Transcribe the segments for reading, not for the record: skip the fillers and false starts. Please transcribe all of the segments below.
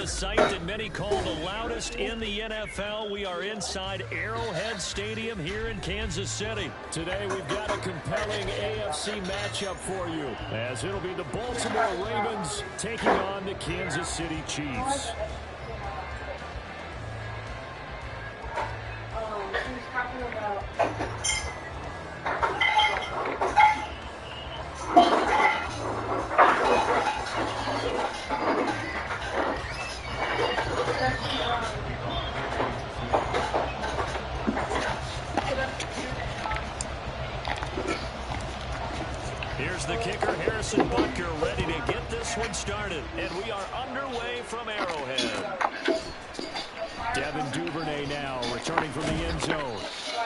the site that many call the loudest in the NFL. We are inside Arrowhead Stadium here in Kansas City. Today we've got a compelling AFC matchup for you, as it'll be the Baltimore Ravens taking on the Kansas City Chiefs. Here's the kicker, Harrison Butker, ready to get this one started. And we are underway from Arrowhead. Devin Duvernay now returning from the end zone.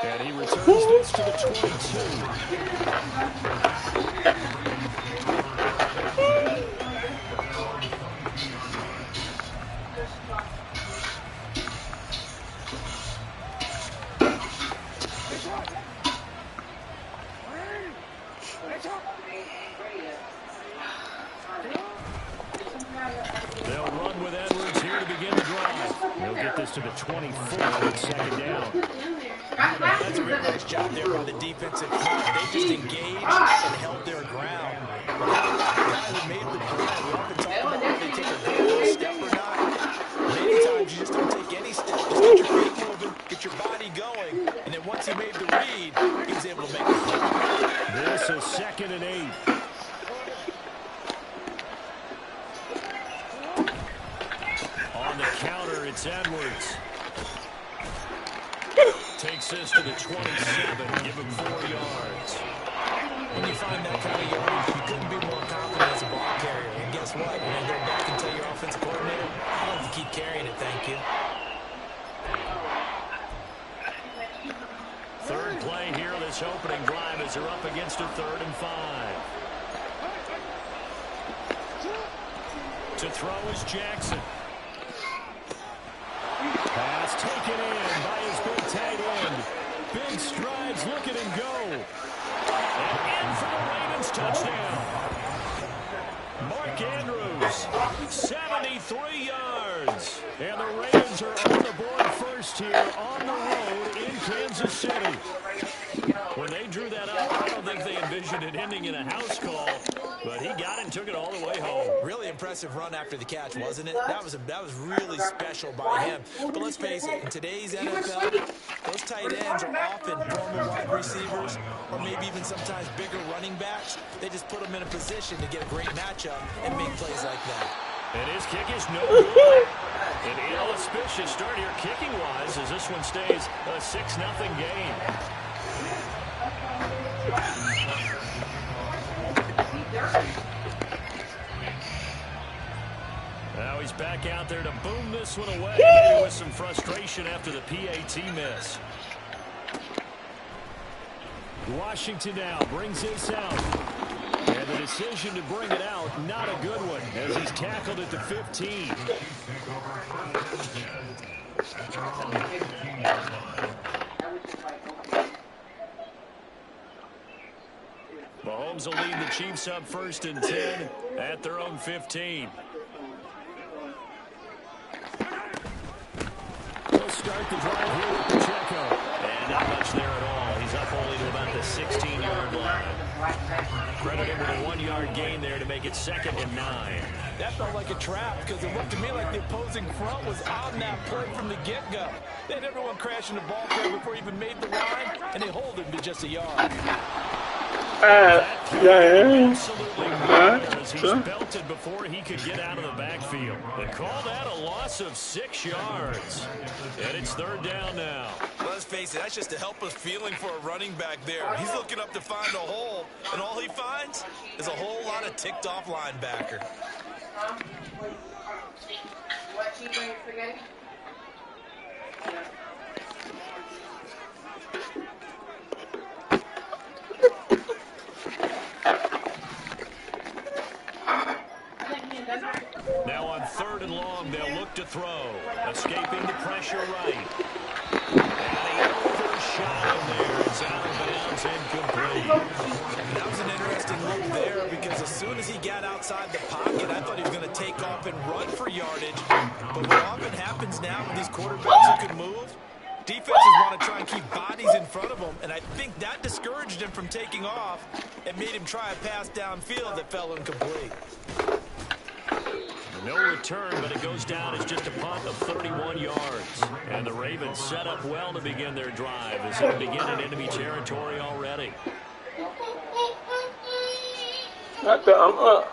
And he returns this to the 22. They'll run with Edwards here to begin the drive. They'll get this to the 24 on second down. That's a real nice job there by the defensive front. They just engaged and held their ground. The guy who made the play, we often talk about whether they take a big step or not. Many times you just don't take any step. Just get your feet moving, get your body going, and then once he made the read, he was able to make the play. This is 2nd and 8. On the counter, it's Edwards. Takes this to the 27, give him 4 yards. When you find that kind of yardage, you couldn't be more confident as a ball carrier. And guess what? You're going to go back and tell your offensive coordinator, I don't have to keep carrying it, thank you. Third play here, this opening drive as they're up against a 3rd and 5. To throw is Jackson. Pass taken in by his big tight end. Big strides, look at him go. And in for the Ravens touchdown. Mark Andrews, 73 yards. And the Ravens are on the board first here on the road in Kansas City. When they drew that up, I don't think they envisioned it ending in a house call, but he got it and took it all the way home. Really impressive run after the catch, wasn't it? That was really special by him. But let's face it, in today's NFL, those tight ends are often former wide receivers or maybe even sometimes bigger running backs. They just put them in a position to get a great matchup and make plays like that. And his kick is no good. An inauspicious start here kicking-wise as this one stays a 6-0 game. Now he's back out there to boom this one away, maybe with some frustration after the PAT miss. Washington now brings this out. And the decision to bring it out, not a good one, as he's tackled at the 15. Mahomes will lead the Chiefs up 1st and 10 at their own 15. They'll start the drive here with Pacheco. And not much there at all. He's up only to about the 16-yard line. Credit him with a 1-yard gain there to make it 2nd and 9. That felt like a trap because it looked to me like the opposing front was on that play from the get-go. They had everyone crashing the ball carrier before he even made the line, and they hold him to just a yard. Absolutely as he's belted before he could get out of the backfield. They call that a loss of 6 yards. And it's 3rd down now. Let's face it, that's just a helpless feeling for a running back there. He's looking up to find a hole, and all he finds is a whole lot of ticked-off linebacker. What you bring spaghetti? Now on 3rd and long, they'll look to throw. Escaping the pressure right. And he overshot shot in there. It's out of bounds, incomplete. And that was an interesting look there because as soon as he got outside the pocket, I thought he was going to take off and run for yardage. But what often happens now with these quarterbacks who can move, defenses want to try and keep bodies in front of them, and I think that discouraged him from taking off and made him try a pass downfield that fell incomplete. No return, but it goes down as just a punt of 31 yards. And the Ravens set up well to begin their drive as they begin in enemy territory already. Not the up.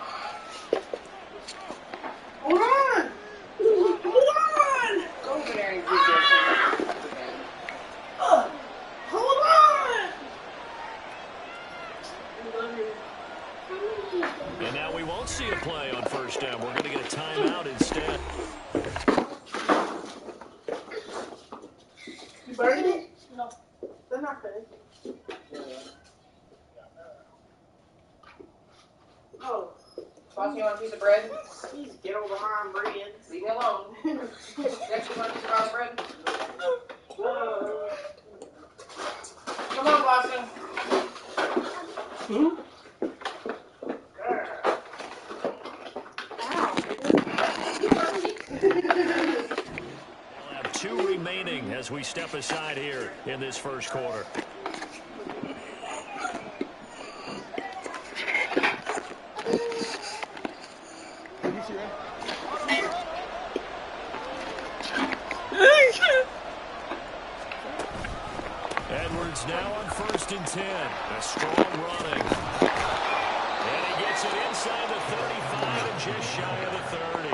Hold on! Hold on! Go over there and do this. Hold on! And now we won't see a play on first down. We're going to get a timeout instead. You burned it? No. They're not finished. Oh. Boss, you want a piece of bread? Please get over behind bread. Leave me alone. Next, you want a piece of bread? Come on, Boston. Hmm? We'll have 2 remaining as we step aside here in this first quarter. Edwards now on 1st and 10. A strong running. And he gets it inside the 35 and just shy of the 30.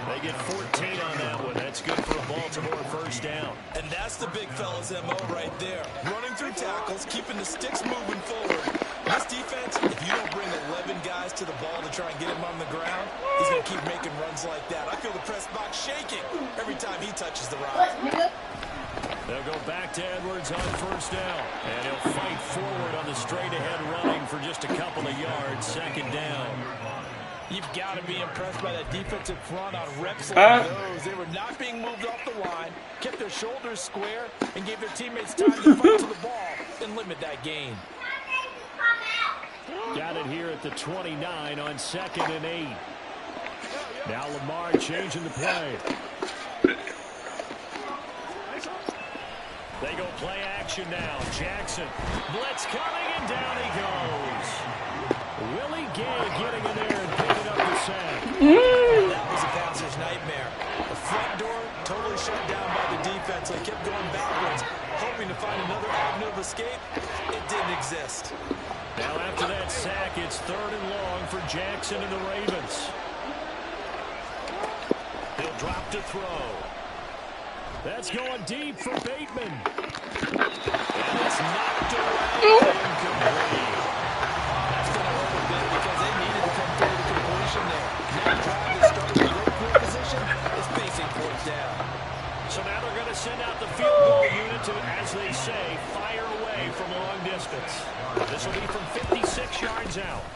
They get 14 on that one. That's good for a Baltimore first down. And that's the big fella's MO right there. Running through tackles, keeping the sticks moving forward. This defense, if you don't bring 11 guys to the ball to try and get him on the ground, he's going to keep making runs like that. I feel the press box shaking every time he touches the rock. They'll go back to Edwards on first down. And he'll fight forward on the straight-ahead running for just a couple of yards. 2nd down. You've got to be impressed by that defensive front on reps like those. They were not being moved off the line, kept their shoulders square, and gave their teammates time to fight to the ball and limit that gain. Got it here at the 29 on 2nd and 8. Now Lamar changing the play. They go play action now. Jackson. Blitz coming, and down he goes. Willie Gay getting in there and picking up the sack. That was a passer's nightmare. The front door totally shut down by the defense. They kept going backwards, hoping to find another avenue of escape. It didn't exist. Now after that sack, it's 3rd and long for Jackson and the Ravens. He'll drop to throw. That's going deep for Bateman. And it's knocked away. Incomplete. That's going to hurt a bit because they needed to come through the completion there. Now drive that started with great field position is facing 4th down. So now they're going to send out the field goal unit to, as they say, fire away from long distance. This will be from 56 yards out.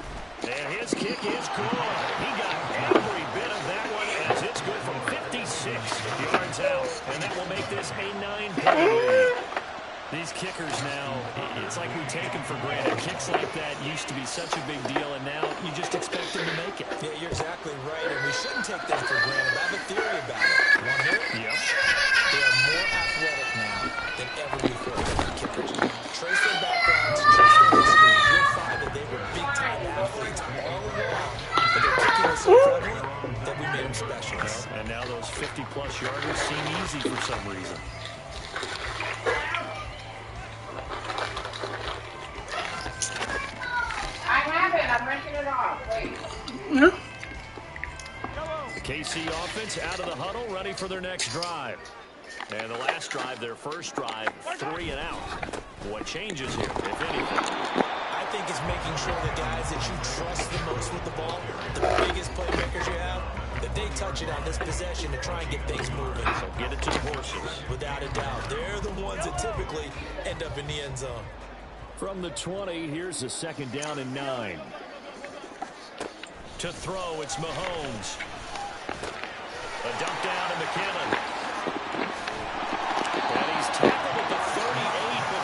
And his kick is good. He got every bit of that one as it's good from 56 yards out. And that will make this a 9-point lead. These kickers now, it's like we take them for granted. Kicks like that used to be such a big deal, and now you just expect them to make it. Yeah, you're exactly right, and we shouldn't take them for granted. I have a theory about it. Want to hear it? Yep. They are more athletic now than ever before. Kickers. Trace their backgrounds, trace their history. You'll find that they were big-time athletes all along, but their kicking was so prevalent that we made them specialists. And now those 50-plus yarders seem easy for some reason. I'm ripping it off. Wait. The KC offense out of the huddle, ready for their next drive. And the last drive, their first drive, 3 and out. What changes here, if anything? I think it's making sure the guys that you trust the most with the ball, the biggest playmakers you have, that they touch it on this possession to try and get things moving. So get it to the horses. Without a doubt, they're the ones that typically end up in the end zone. From the 20, here's a 2nd down and 9. To throw, it's Mahomes. A dump down to McKinnon. And he's tackled at the 38, but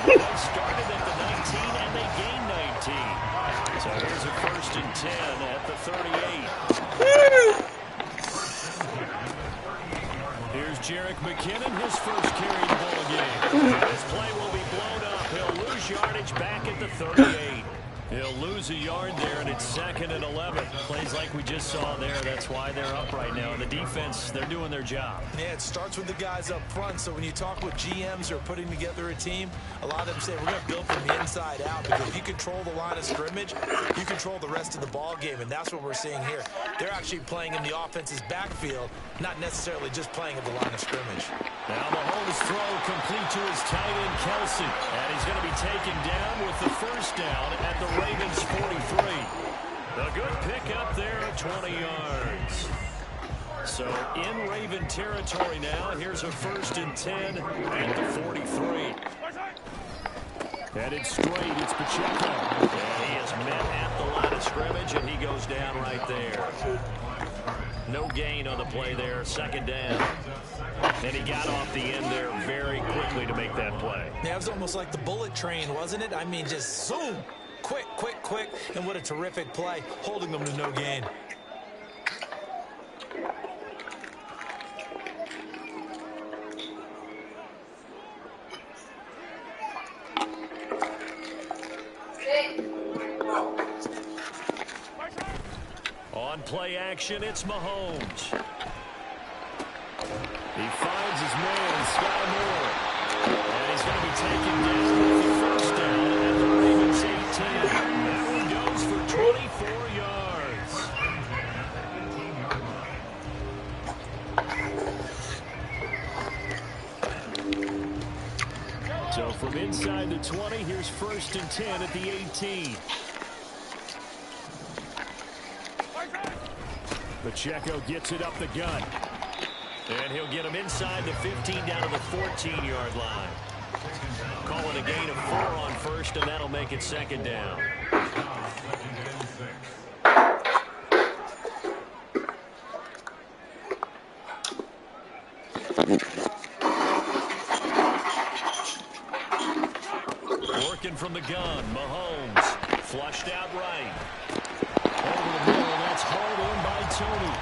They started at the 19 and they gained 19. So here's a 1st and 10 at the 38. Here's Jerick McKinnon, his first carry of the ball game. This play will be blown up. He'll lose yardage back at the 38. He'll lose a yard there, and it's 2nd and 11. Plays like we just saw there. That's why they're up right now. The defense, they're doing their job. Yeah, it starts with the guys up front. So when you talk with GMs who are putting together a team, a lot of them say we're going to build from the inside out, because if you control the line of scrimmage, you control the rest of the ball game, and that's what we're seeing here. They're actually playing in the offense's backfield, not necessarily just playing at the line of scrimmage. Now Mahomes' throw complete to his tight end, Kelsey. And he's going to be taken down with the 1st down at the Ravens 43. A good pick up there at 20 yards. So in Raven territory now. Here's a 1st and 10 at the 43. Headed straight, it's Pacheco. And he is met at the line of scrimmage, and he goes down right there. No gain on the play there, 2nd down. And he got off the end there very quickly to make that play. Yeah, it was almost like the bullet train, wasn't it? I mean, just zoom. Quick, quick, quick. And what a terrific play, holding them to no gain. On play action, it's Mahomes. He finds his man, Sky Moore. And he's going to be taken down with the 1st down at the Ravens 18. That one goes for 24 yards. So from inside the 20, here's 1st and 10 at the 18. Pacheco gets it up the gut. And he'll get him inside the 15 down to the 14-yard line. Calling a gain of 4 on 1st, and that'll make it 2nd down. Working from the gun, Mahomes. Flushed out right. Over the middle, that's hauled in by Tony.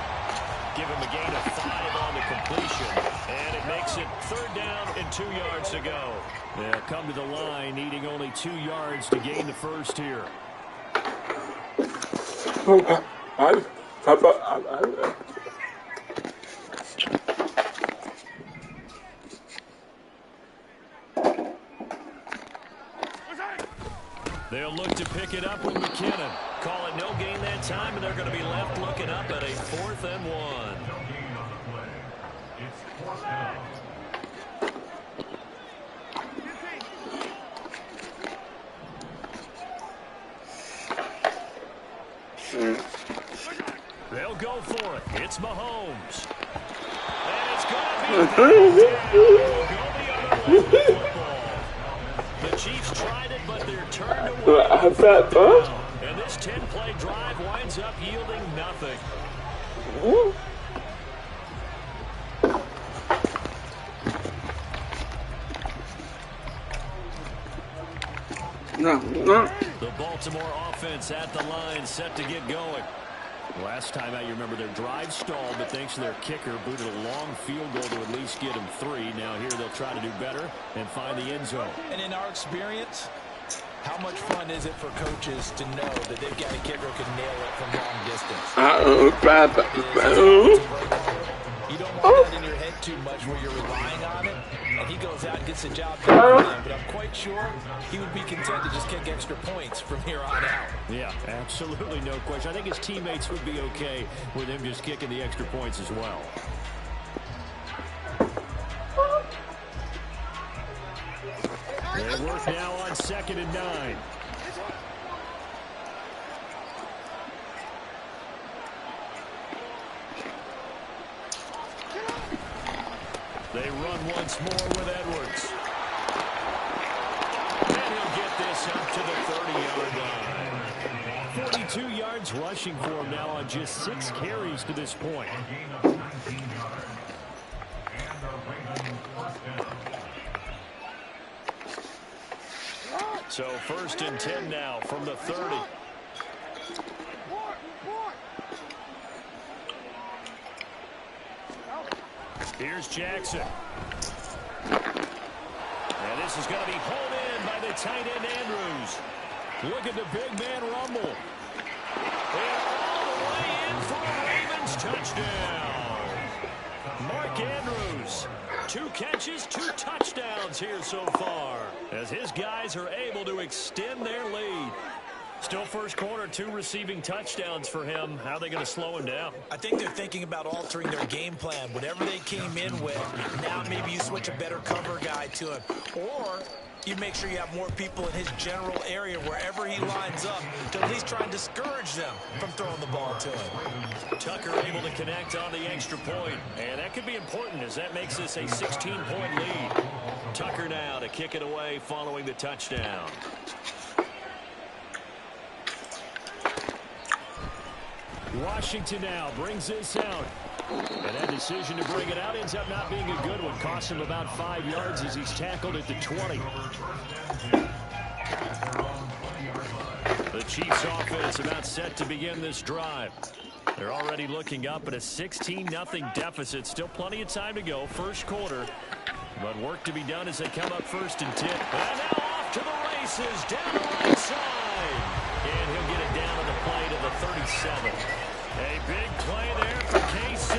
Give him a gain of 5 on the completion. And it makes it 3rd down and 2 yards to go. They'll come to the line, needing only 2 yards to gain the 1st here. They'll look to pick it up with McKinnon. Call it no gain that time, and they're going to be left looking up at a 4th and 1. They'll go for it. It's Mahomes. And it's going to be the Chiefs tried it, but they're turned away. And this 10-play drive winds up yielding nothing. The Baltimore offense at the line, set to get going. Last time out, you remember their drive stalled, but thanks to their kicker, booted a long field goal to at least get them 3. Now here they'll try to do better and find the end zone. And in our experience, how much fun is it for coaches to know that they've got a kicker who can nail it from long distance? You don't want that in your head too much where you're relying on it, and he goes out and gets the job done for them. But I'm quite sure he would be content to just kick extra points from here on out. Yeah, absolutely no question. I think his teammates would be okay with him just kicking the extra points as well. They work now on 2nd and 9. They run once more with Edwards. And he'll get this up to the 30-yard line. 42 yards rushing for him now on just 6 carries to this point. So 1st and 10 now from the 30. Here's Jackson. And this is going to be hauled in by the tight end Andrews. Look at the big man rumble. And all the way in for a Ravens touchdown. Mark Andrews, 2 catches, 2 touchdowns here so far, as his guys are able to extend their lead. Still first quarter, 2 receiving touchdowns for him. How are they going to slow him down? I think they're thinking about altering their game plan. Whatever they came in with, now maybe you switch a better cover guy to him. Or you make sure you have more people in his general area wherever he lines up to at least try and discourage them from throwing the ball to him. Tucker able to connect on the extra point. And that could be important as that makes this a 16-point lead. Tucker now to kick it away following the touchdown. Washington now brings this out. And that decision to bring it out ends up not being a good one. Costs him about 5 yards as he's tackled at the 20. The Chiefs offense about set to begin this drive. They're already looking up at a 16-0 deficit. Still plenty of time to go. First quarter. But work to be done as they come up 1st and 10. And now off to the races down the right side. And he'll get it down on the play to the 37. A big play there for KC.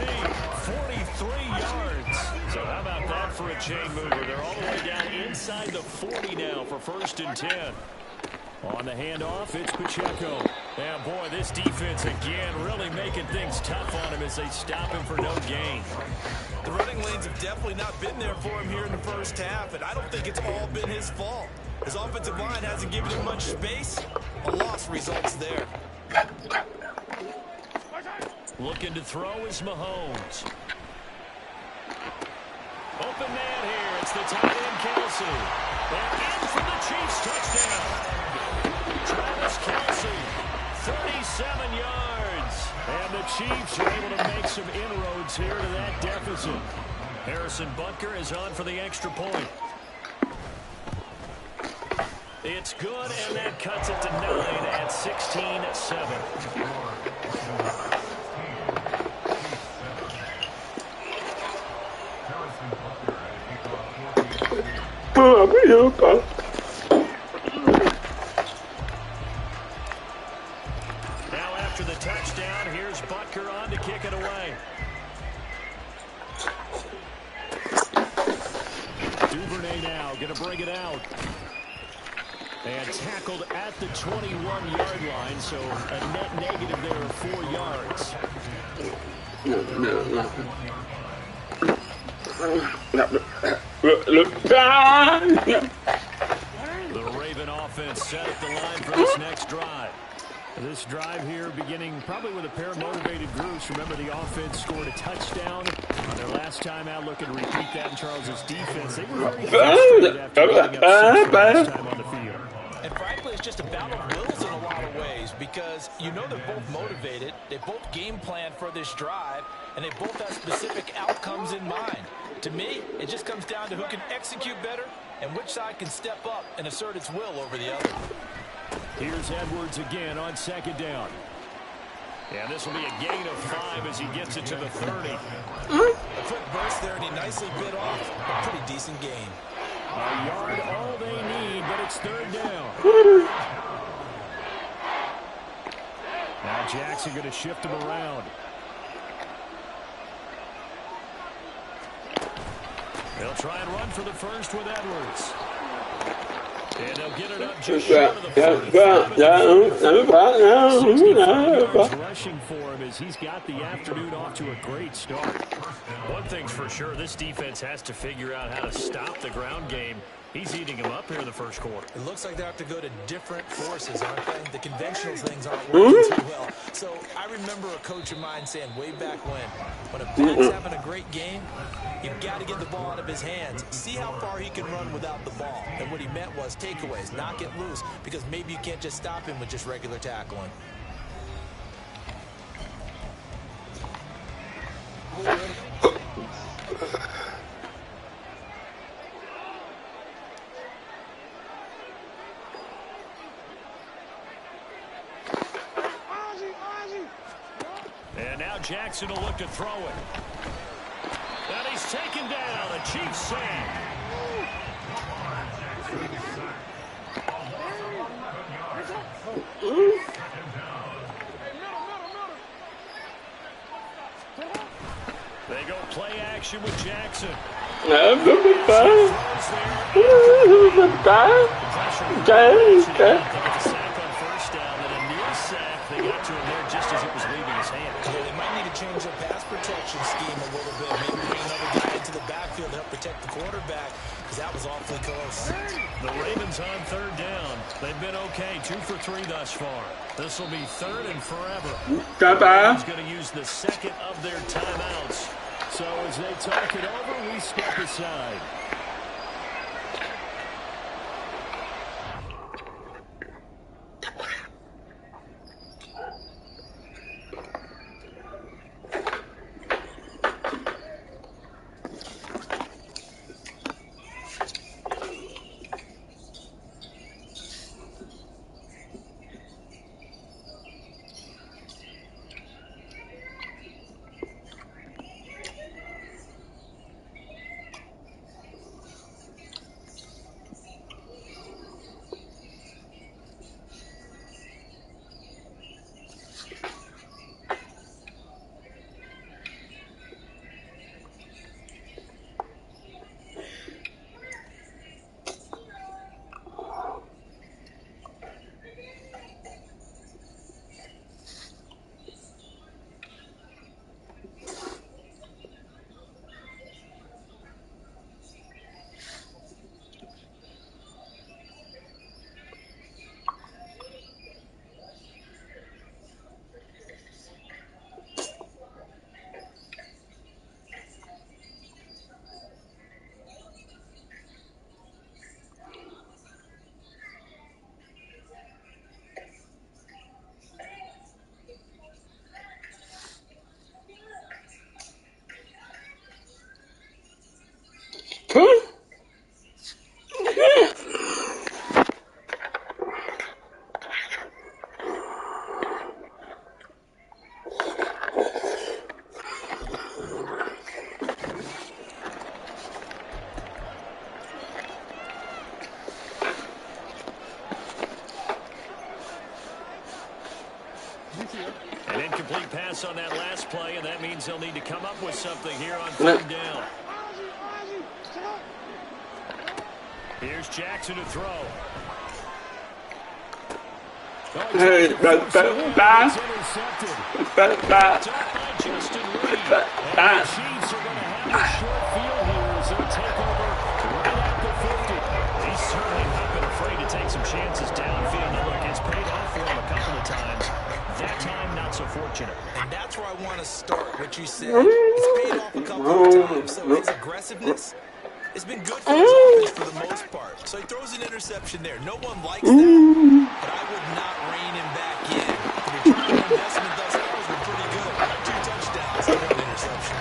43 yards. So how about that for a chain mover? They're all the way down inside the 40 now for 1st and 10. On the handoff, it's Pacheco. And boy, this defense again really making things tough on him as they stop him for no gain. The running lanes have definitely not been there for him here in the first half, and I don't think it's all been his fault. His offensive line hasn't given him much space. A loss results there. Looking to throw is Mahomes. Open man here. It's the tight end, Kelsey. And in for the Chiefs touchdown. Travis Kelsey, 37 yards. And the Chiefs are able to make some inroads here to that deficit. Harrison Butker is on for the extra point. It's good, and that cuts it to 9 at 16-7. Now after the touchdown, here's Butker on to kick it away. Duvernay now going to bring it out. And tackled at the 21-yard line, so a net negative there of 4 yards. The Raven offense set up the line for this next drive. This drive here beginning probably with a pair of motivated groups. Remember, the offense scored a touchdown on their last time out. Looking to repeat that in Charles's defense. They were very frustrated after giving up 6 last time on the field. And frankly, it's just a battle of wills in a lot of ways because you know they're both motivated, they both game plan for this drive, and they both have specific outcomes in mind. To me, it just comes down to who can execute better and which side can step up and assert its will over the other. Here's Edwards again on 2nd down. And this will be a gain of 5 as he gets it to the 30. A quick burst there, and he nicely bit off a pretty decent gain. A yard all they need, but it's 3rd down. Now Jackson going to shift him around. They'll try and run for the first with Edwards. And they'll get it up just short of the 65 yards rushing for him as he's got the afternoon off to a great start. One thing's for sure, this defense has to figure out how to stop the ground game. He's eating him up here in the first quarter. It looks like they have to go to different forces, aren't they? The conventional things aren't working too well. So I remember a coach of mine saying way back when a back's having a great game, you've got to get the ball out of his hands. See how far he can run without the ball. And what he meant was takeaways, knock it loose, because maybe you can't just stop him with just regular tackling. And now Jackson will look to throw it. And he's taken down. A Chiefs sack. They go play action with Jackson. They got to him there just as it was leaving his hands. Yeah, they might need to change their pass protection scheme a little bit. Maybe bring another guy into the backfield to help protect the quarterback, because that was awfully close. The Ravens on third down. They've been okay, 2 for 3 thus far. This will be third and forever. The Ravens going to use the second of their timeouts. So as they talk it over, we step aside. An incomplete pass on that last play, and that means they'll need to come up with something here on third down. Here's Jackson to throw. Hey, some chances downfield. Now look, it's paid off for him a couple of times. That time, not so fortunate. And that's where I want to start, what you said. It's paid off a couple of times, so his aggressiveness has been good for his offense for the most part. So he throws an interception there. No one likes that, but I would not rein him back in. The return on investment thus far has been pretty good. 2 touchdowns and 1 interception.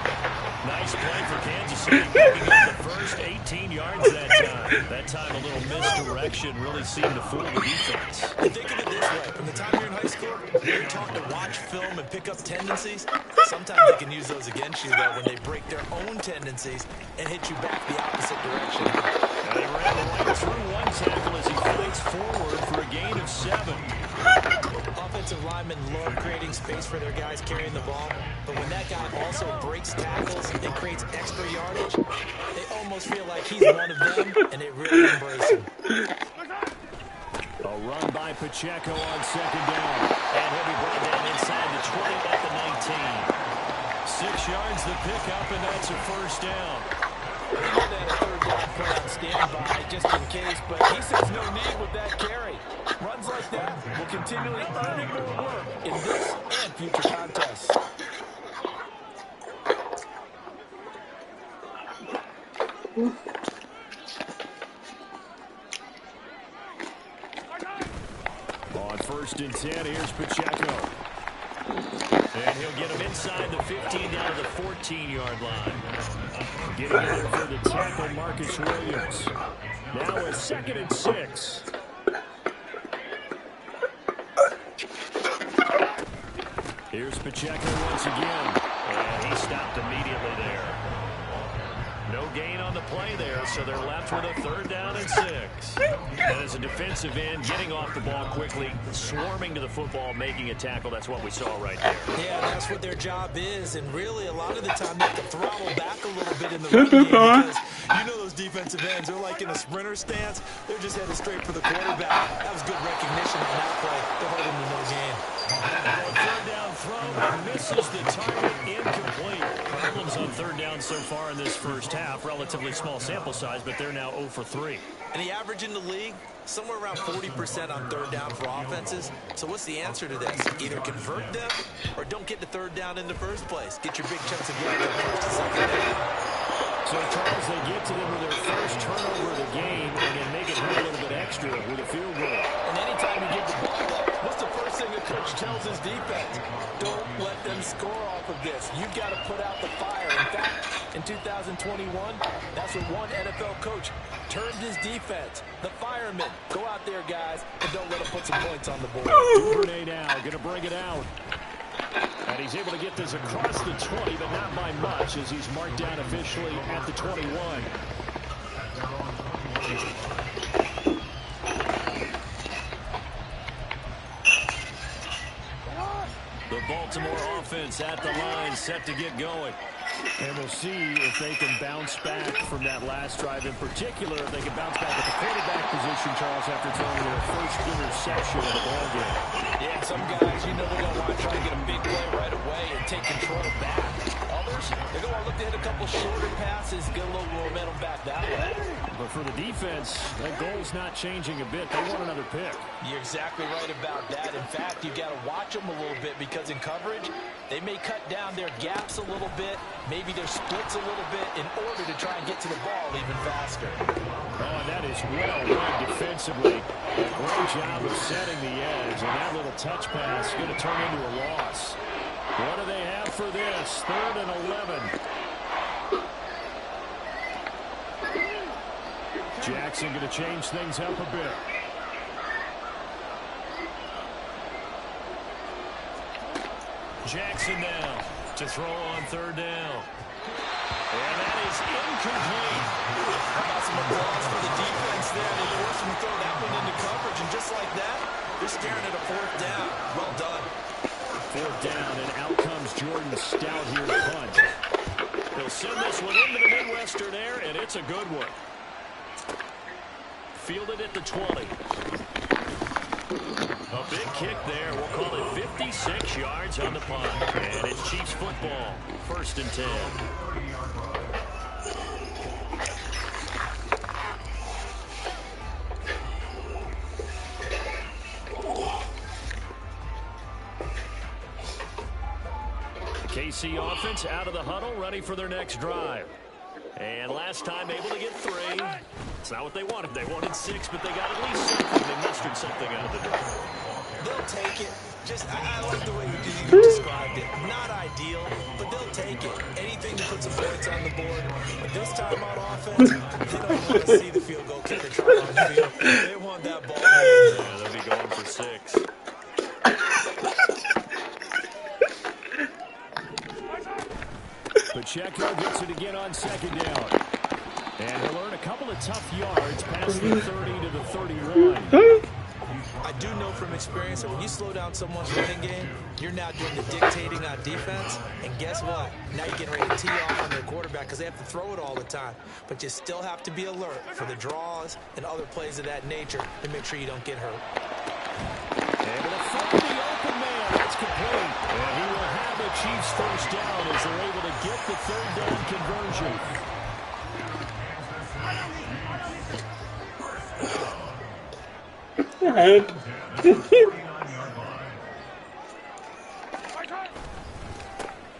Nice play for Kansas City, picking up the first 18 yards that time. That time a little misdirection really seemed to fool the defense. Think of it this way. From the time you're in high school, you're taught to watch film and pick up tendencies. Sometimes they can use those against you, though, when they break their own tendencies and hit you back the opposite direction. And they ran right through one tackle as he fights forward for a gain of 7. Offensive linemen love creating space for their guys carrying the ball, but when that guy also breaks tackles and creates extra yardage, they almost feel like he's one of them, and they really embrace him. A run by Pacheco on second down, and he'll be brought down inside the 20 at the 19. 6 yards the pickup, and that's a first down. He had a third down play on standby just in case, but he says no need with that carry. Runs like that will continually earn him more work in this and future contests. On 1st and 10, here's Pacheco. And he'll get him inside the 15 down to the 14-yard line. Getting in there for the tackle, Marcus Williams. Now a 2nd and 6. Here's Pacheco once again. And he stopped immediately there. No gain on the play there, so they're left with a 3rd down and 6. And as a defensive end, getting off the ball quickly, swarming to the football, making a tackle. That's what we saw right there. Yeah, that's what their job is. And really, a lot of the time, they have to throttle back a little bit in the run game because you know those defensive ends, they're like in a sprinter stance. They're just headed straight for the quarterback. That was good recognition on that play. They're holding to no gain. 3rd down throw, misses the target, incomplete. Problems on 3rd down so far in this first half. Relatively small sample size, but they're now 0 for 3. And the average in the league, somewhere around 40% on 3rd down for offenses. So what's the answer to this? Either convert them or don't get the 3rd down in the first place. Get your big chunks of yards on 1st and 2nd down. So, Charles, they get to them with their first turnover of the game and then make it hurt a little bit extra with a field goal. And anytime you give the ball up, what's the first thing a coach tells his defense? Don't let them score off of this. You've got to put out the fire. In fact, in 2021, that's what one NFL coach termed his defense. The firemen. Go out there, guys, and don't let them put some points on the board. Duvernay now going to bring it out. And he's able to get this across the 20, but not by much as he's marked down officially at the 21. The Baltimore offense at the line, set to get going. And we'll see if they can bounce back from that last drive. In particular, if they can bounce back at the quarterback position, Charles, after throwing their first interception of the ballgame. Yeah, some guys, you know, they're going to want to try to get a big play right away and take control back. Others, they're going to look to hit a couple shorter passes, get a little momentum back that way. But for the defense, that goal's not changing a bit. They want another pick. You're exactly right about that. In fact, you've got to watch them a little bit because in coverage, they may cut down their gaps a little bit, maybe their splits a little bit in order to try and get to the ball even faster. Oh, that is well run defensively. A great job of setting the edge, and that little touch pass is going to turn into a loss. What do they have for this? 3rd and 11. Jackson going to change things up a bit. Jackson now to throw on 3rd down. And that is incomplete. How about some applause for the defense there? They forced him to throw that one into coverage, and just like that, they're staring at a 4th down. Well done. 4th down, and out comes Jordan Stout here to punt. They'll send this one into the Midwestern air, and it's a good one. Fielded at the 20. A big kick there. We'll call it 56 yards on the punt. And it's Chiefs football. 1st and 10. KC offense out of the huddle, ready for their next drive. And last time able to get 3. It's not what they wanted. They wanted 6, but they got at least something. They mustered something out of the door. They'll take it. I like the way you described it. Not ideal, but they'll take it. Anything to put some points on the board. But this time on offense, they don't want to see the field goal kicker try on the field. They want that ball. Yeah, they'll be going for 6. Pacheco gets it again on 2nd down. And he'll earn a couple of tough yards past the 30 to the 31. I do know from experience that when you slow down someone's running game, you're now doing the dictating on defense. And guess what? Now you're getting ready to tee off on their quarterback because they have to throw it all the time. But you still have to be alert for the draws and other plays of that nature to make sure you don't get hurt. Able to find the open man. That's complete. And he will have the Chiefs 1st down as they're able to get the 3rd down conversion. A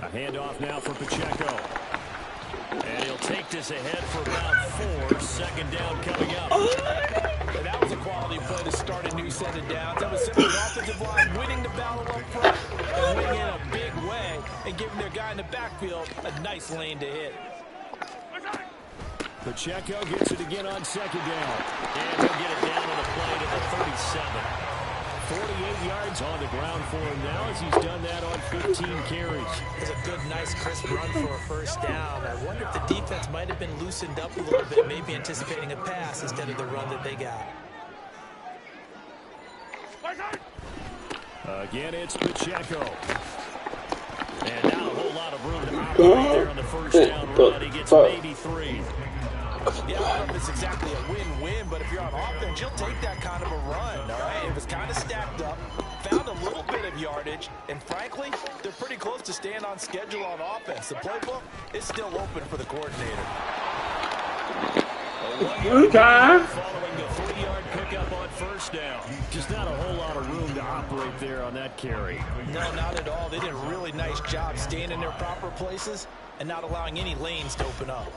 handoff now for Pacheco. And he'll take this ahead for about 4. 2nd down coming up. And that was a quality play to start a new set of downs. That was simply an offensive line winning the battle up front and winning in a big way and giving their guy in the backfield a nice lane to hit. Pacheco gets it again on 2nd down. And he'll get it down on the play to the 37. 48 yards on the ground for him now as he's done that on 15 carries. It's a good, nice, crisp run for a first down. I wonder if the defense might have been loosened up a little bit, maybe anticipating a pass instead of the run that they got. Again, it's Pacheco. And now a whole lot of room to operate there on the first down run. He gets maybe 3. Yeah, I don't know if it's exactly a win-win, but if you're on offense, you'll take that kind of a run, all right? It was kind of stacked up, found a little bit of yardage, and frankly, they're pretty close to staying on schedule on offense. The playbook is still open for the coordinator. Following the 3-yard pickup on first down. Just not a whole lot of room to operate there on that carry. No, not at all. They did a really nice job staying in their proper places and not allowing any lanes to open up.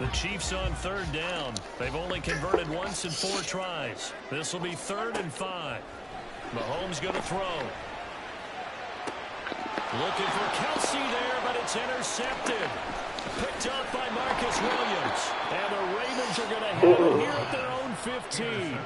The Chiefs on 3rd down. They've only converted once in 4 tries. This will be 3rd and 5. Mahomes going to throw. Looking for Kelsey there, but it's intercepted. Picked up by Marcus Williams. And the Ravens are going to have it here at their own 15.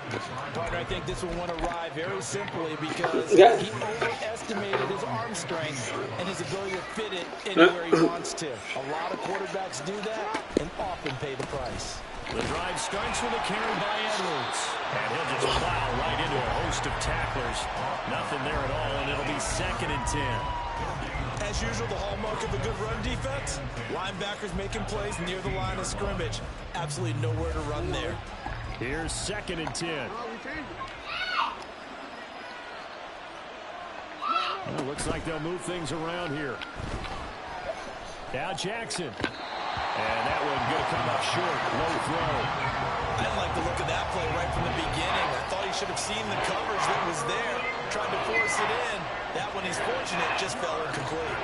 Partner, I think this will want to ride very simply because he overestimated his arm strength and his ability to fit it anywhere he wants to. A lot of quarterbacks do that and often pay the price. The drive starts with a carry by Edwards. And he'll just plow right into a host of tacklers. Nothing there at all, and it'll be 2nd and 10. As usual, the hallmark of a good run defense, linebackers making plays near the line of scrimmage. Absolutely nowhere to run there. Here's 2nd and 10. Well, looks like they'll move things around here. Now Jackson. And that one going to come up short. Low throw. I didn't like the look of that play right from the beginning. I thought he should have seen the coverage that was there. Tried to force it in. That one, he's fortunate, just fell incomplete.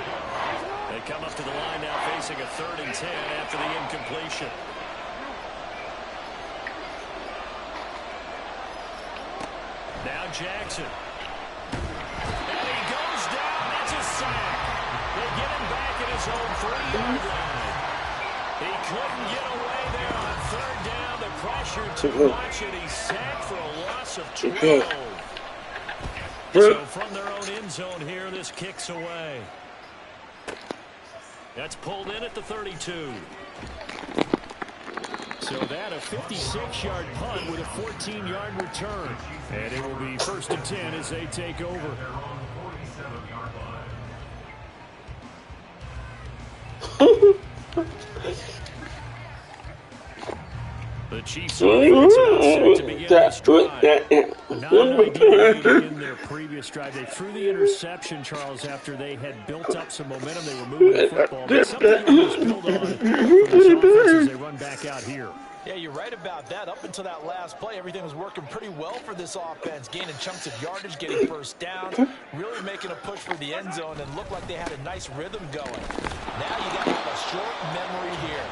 They come up to the line now facing a 3rd and 10 after the incompletion. Now Jackson. And he goes down. That's a sack. They get him back at his own 3-yard line. He couldn't get away there on 3rd down. The pressure too much, and he's sacked for a loss of 12. So from their own end zone here, this kicks away. That's pulled in at the 32. So that a 56-yard punt with a 14-yard return. And it will be 1st and 10 as they take over. The Chiefs are set to begin this drive. Not an ideal way to begin their previous drive. They threw the interception, Charles, after they had built up some momentum. They were moving the football. But something you must build on for this offense as they run back out here. Yeah, you're right about that. Up until that last play, everything was working pretty well for this offense. Gaining chunks of yardage, getting first downs, really making a push for the end zone, and looked like they had a nice rhythm going. Now you got to have a short memory here.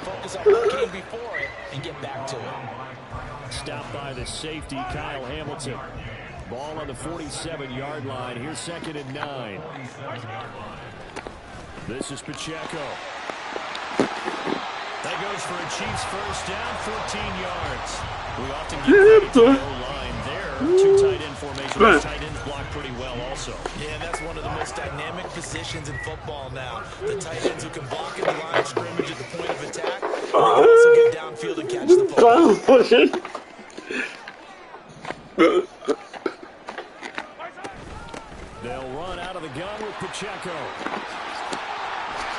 Focus on what came before it and get back to it. Stopped by the safety, Kyle Hamilton. Ball on the 47-yard line. Here's 2nd and 9. This is Pacheco. That goes for a Chiefs first down, 14 yards. We often get credit to the O-line there. 2 tight end formation. Those tight ends block pretty well also. Yeah, that's one of the most dynamic positions in football now. The tight ends who can block in the line of scrimmage at the point of attack, and also get downfield and catch the football. They'll run out of the gun with Pacheco.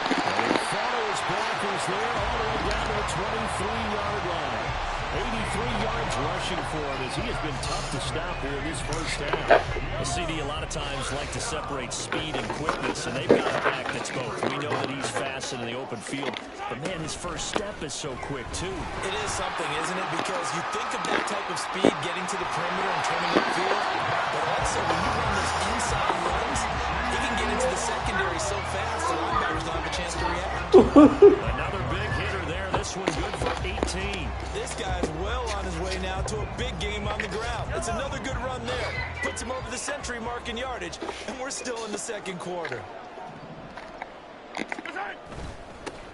And he follows blockers there all the way down to the 23-yard line. 83 yards rushing for him as he has been tough to stop here in this first half. The CD a lot of times like to separate speed and quickness, and they've got a back that's both. We know that he's fast in the open field, but man, his first step is so quick too. It is something, isn't it? Because you think of that type of speed getting to the perimeter and turning upfield, but also when you run those inside runs, he can get into the secondary so fast the linebackers don't have a chance to react. Another big hitter there. This one good for 18. This guy's well on his way now to a big game on the ground. It's another good run there. Puts him over the century mark in yardage, and we're still in the second quarter.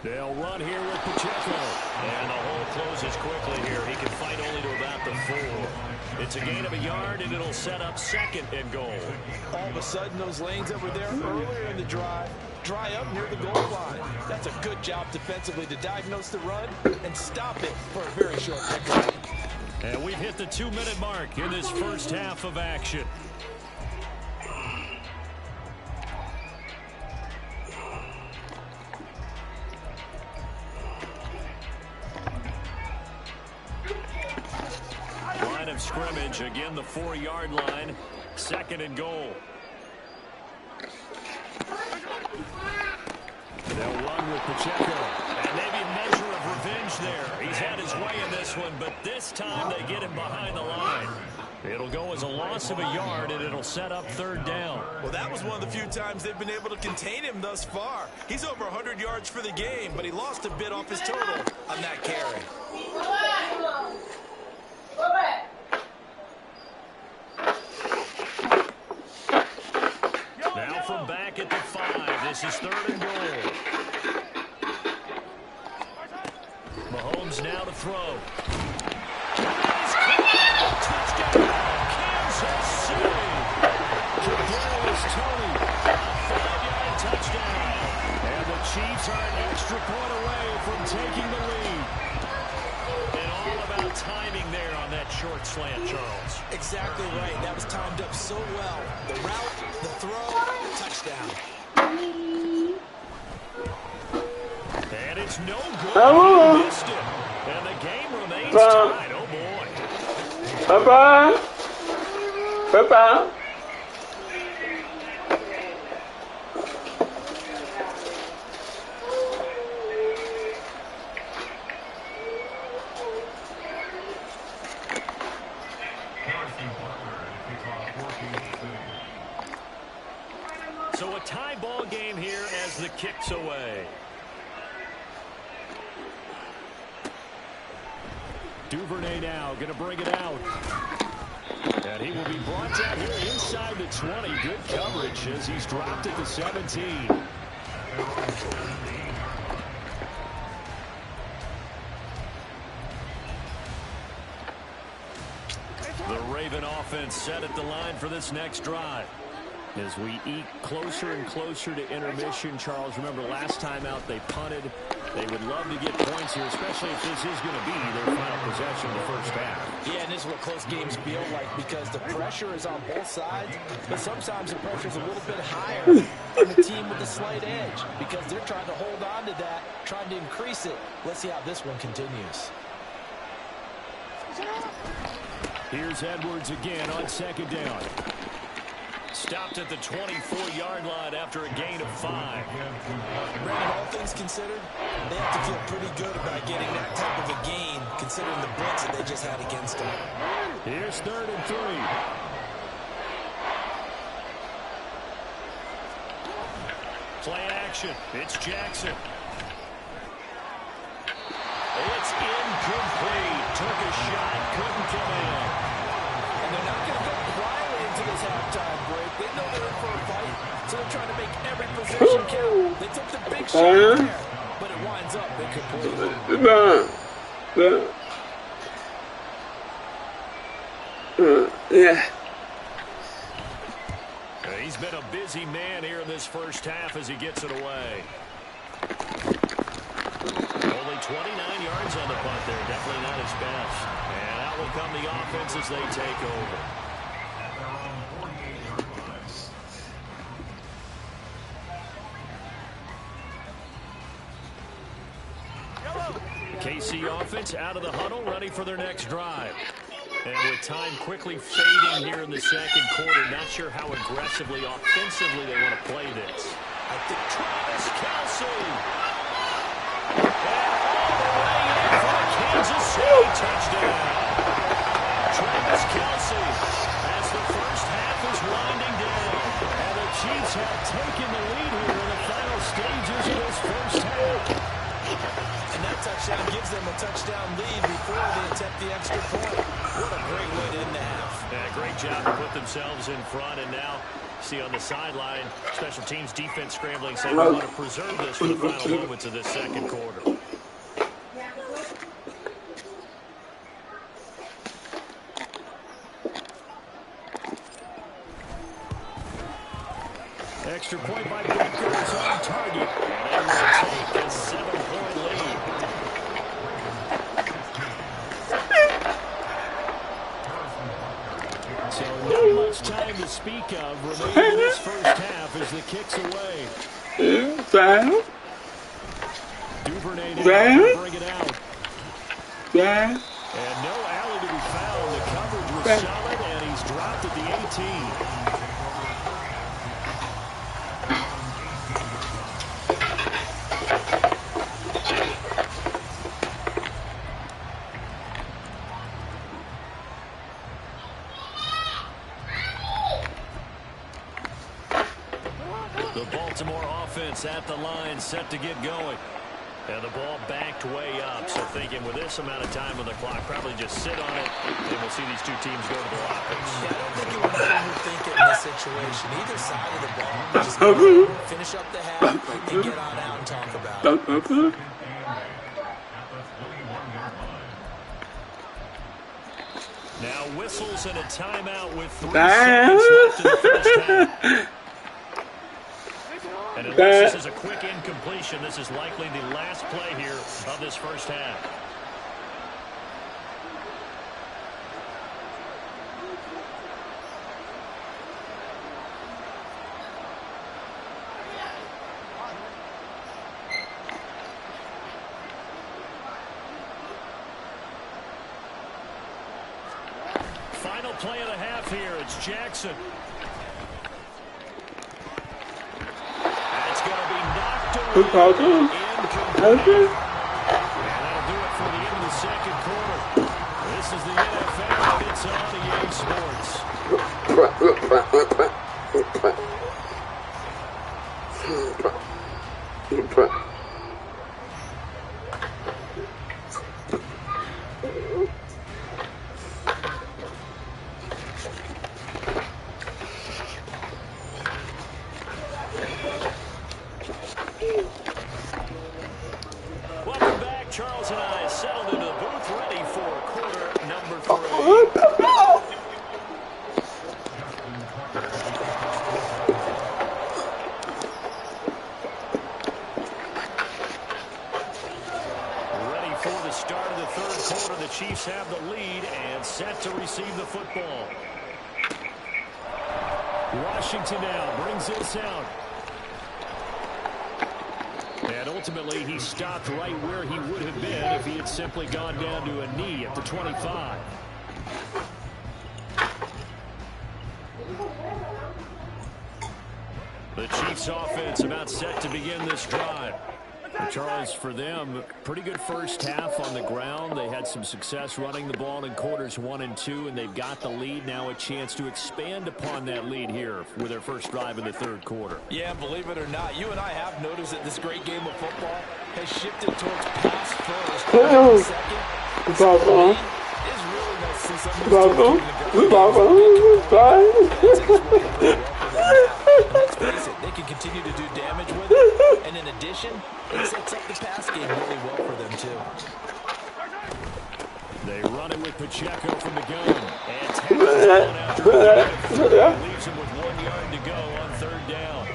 They'll run here with Pacheco. And the hole closes quickly here. He can fight only to about the 4. It's a gain of a yard, and it'll set up 2nd and goal. All of a sudden, those lanes that were there earlier in the drive dry up near the goal line. That's a good job defensively to diagnose the run and stop it for a very short pickup. And we've hit the 2-minute mark in this first half of action. Line of scrimmage, again the 4-yard line, 2nd and goal. They'll run with Pacheco. And maybe a measure of revenge there. He's had his way in this one, but this time they get him behind the line. It'll go as a loss of a yard, and it'll set up 3rd down. Well, that was one of the few times they've been able to contain him thus far. He's over 100 yards for the game, but he lost a bit off his total on that carry. Go back. Now from back at the 5. This is 3rd and goal. Mahomes now to throw. Touchdown, Kansas City. Kadarius Toney, a 5-yard touchdown. And the Chiefs are an extra point away from taking the lead. And all about timing there on that short slant, Charles. Exactly right. That was timed up so well. The route, the throw, touchdown. And it's no good. He missed it. And the game remains tied. Oh, boy. Bye-bye. Bye-bye. So a tie ball game here as the kick's away. Duvernay now going to bring it out. And he will be brought down here inside the 20. Good coverage as he's dropped at the 17. The Raven offense set at the line for this next drive. As we eke closer and closer to intermission, Charles, remember last time out they punted. They would love to get points here, especially if this is going to be their final possession of the first half. Yeah, and this is what close games feel like because the pressure is on both sides, but sometimes the pressure is a little bit higher on the team with the slight edge because they're trying to hold on to that, trying to increase it. Let's see how this one continues. Here's Edwards again on 2nd down. Stopped at the 24-yard line after a gain of 5. Brandon, all things considered, they have to feel pretty good about getting that type of a gain, considering the blitz that they just had against them. Here's 3rd and 3. Play action. It's Jackson. It's incomplete. Took a shot, couldn't come in. And they're not going to go quietly into this halftime break. They know they're in for a fight, so they're trying to make every possession count. They took the big shot there, but it winds up incomplete. Yeah. He's been a busy man here in this first half as he gets it away. Only 29 yards on the punt there. Definitely not his best. And out will come the offense as they take over. KC offense out of the huddle, ready for their next drive. And with time quickly fading here in the second quarter, not sure how aggressively, offensively they want to play this. I think Travis Kelce. And all the way in for a Kansas City touchdown. Travis Kelce as the first half is winding down. And the Chiefs have taken the lead here in the final stages of this first half. And that touchdown gives them a touchdown lead before they attempt the extra point. What a great way to end the half. Yeah, great job to put themselves in front, and now See on the sideline, special teams defense scrambling, saying we want to preserve this for the final moments of this second quarter. Extra point by Baker's on target. And they will take a 7-point lead. So not much time to speak of remaining in this first half as the kick's away. Duvernay now to bring it out. And no alley to be found. The coverage was solid, and he's dropped at the 18. At the line, set to get going. And the ball backed way up. So thinking with this amount of time on the clock, probably just sit on it, and we'll see these two teams go to the lockers. Yeah, I don't think you want to overthink it in this situation. Either side of the ball, just go, finish up the half, and get on out and talk about it. Now whistles and a timeout with 3 seconds left in the first half. And unless this is a quick incompletion, this is likely the last play here of this first half. Final play of the half here. It's Jackson. Who's talking? That'll do it for the end of the second quarter. This is the NFL, and it's on to EA Sports. Welcome back. Charles and I settled into the booth, ready for quarter number 3. Ready for the start of the third quarter. The Chiefs have the lead and set to receive the football. Washington now brings this out. And ultimately, he stopped right where he would have been if he had simply gone down to a knee at the 25. The Chiefs' offense about set to begin this drive. Charles, for them, pretty good first half on the ground. They had some success running the ball in quarters 1 and 2, and they've got the lead. Now a chance to expand upon that lead here with their first drive in the third quarter. Yeah, believe it or not, you and I have noticed that this great game of football has shifted towards pass first. Second, is really nice to see some of let's face it, they can continue to do damage with it, and in addition, it sets up the pass game really well for them, too. They run it with Pacheco from the gun, and taps one out. Leaves him with 1 yard to go on third down.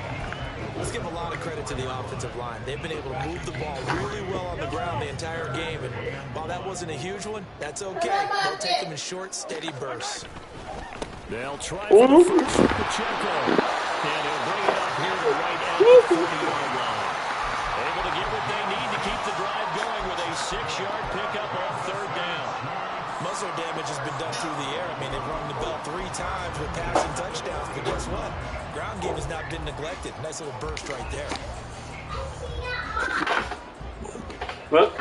Let's give a lot of credit to the offensive line. They've been able to move the ball really well on the ground the entire game, and while that wasn't a huge one, that's okay. They'll take them in short, steady bursts. They'll try for the first with Pacheco, and he'll bring it up here to right at the 40-yard line. Able to get what they need to keep the drive going with a 6-yard pickup on third down. Muzzle damage has been done through the air. I mean, they've rung the bell 3 times with passing touchdowns, but guess what? Ground game has not been neglected. Nice little burst right there. What?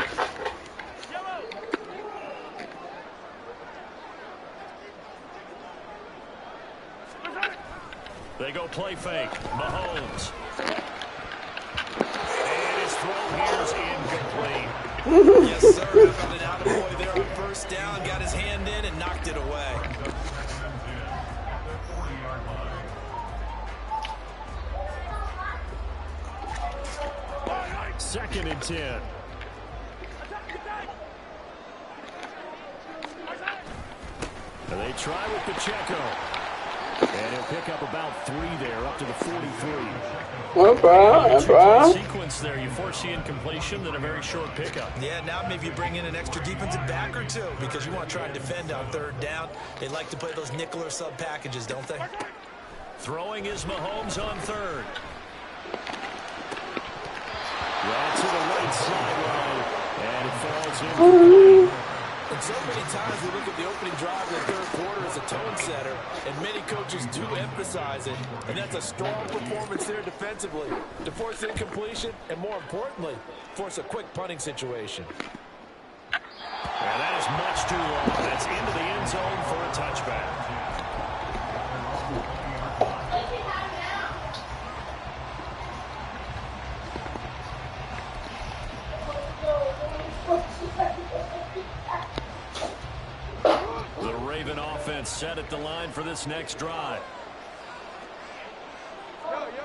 They go play fake. Mahomes. And his throw here is incomplete. Yes, sir. Got an attaboy there on first down. Got his hand in and knocked it away. 2nd and 10. They try with Pacheco. And he'll pick up about 3 there, up to the 43. Sequence there. You foresee incompletion, then a very short pickup. Yeah, now maybe you bring in an extra defensive back or two because you want to try and defend on 3rd down. They like to play those nickel or sub packages, don't they? Throwing is Mahomes on 3rd. Right to the right sideline. And it falls in. And so many times we look at the opening drive in the 3rd quarter as a tone setter, and many coaches do emphasize it, and that's a strong performance there defensively to force incompletion and, more importantly, force a quick punting situation. And that is much too long. That's into the end zone for a touchback. Set at the line for this next drive.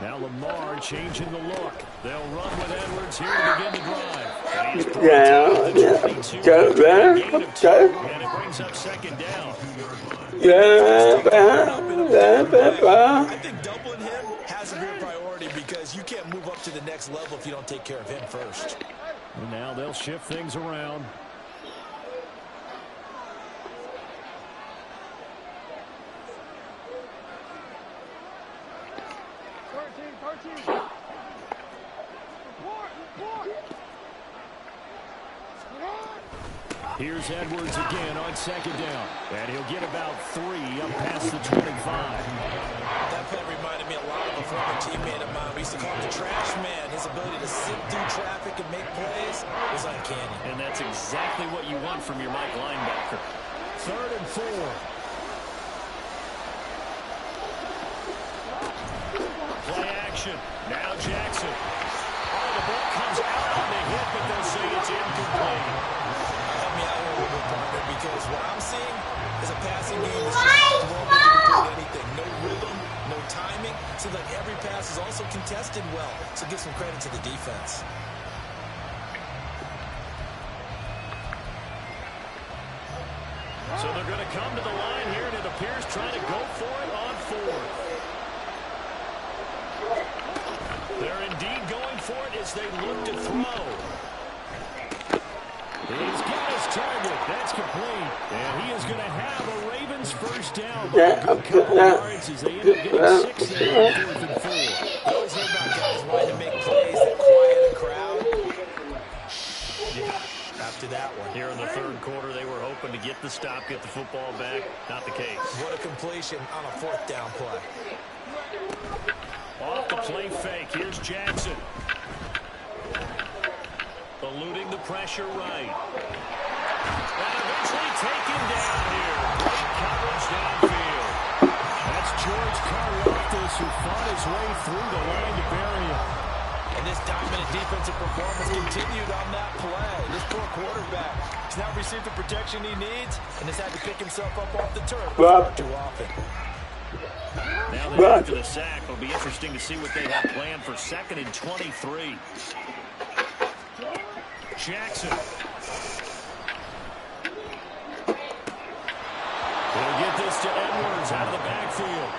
Now Lamar changing the look. They'll run with Edwards here to begin the drive. And he's and it brings up 2nd down. I think doubling him has to be a priority because you can't move up to the next level if you don't take care of him first. And now they'll shift things around. Here's Edwards again on 2nd down. And he'll get about 3 up past the 25. That play reminded me a lot of a former teammate of mine. We used to call him the trash man. His ability to sit through traffic and make plays was uncanny. And that's exactly what you want from your Mike linebacker. 3rd and 4. Play action. Now Jackson. Oh, the ball comes out on the hit, but they'll say it's incomplete. Because what I'm seeing is a passing game that's just throwing anything. No rhythm, no timing. Seems like every pass is also contested well. So give some credit to the defense. So they're going to come to the line here, and it appears trying to go for it on 4th. They're indeed going for it as they look to throw. He's got his target. That's complete. And he is going to have a Ravens 1st down. By a good couple yards as they end up getting 6 there on 4th and 4. You always hear about guys wanting to make plays that quiet a crowd. Yeah, after that one. Here in the 3rd quarter, they were hoping to get the stop, get the football back. Not the case. What a completion on a 4th down play. Off the play fake. Here's Jackson. Eluding the pressure right. And eventually taken down here. Great coverage downfield. That's George Karlaftis who fought his way through the line to bury him. And this dominant defensive performance continued on that play. This poor quarterback has now received the protection he needs and has had to pick himself up off the turf far too often. Now that after the sack, it'll be interesting to see what they have planned for 2nd and 23. Jackson. He'll get this to Edwards out of the backfield.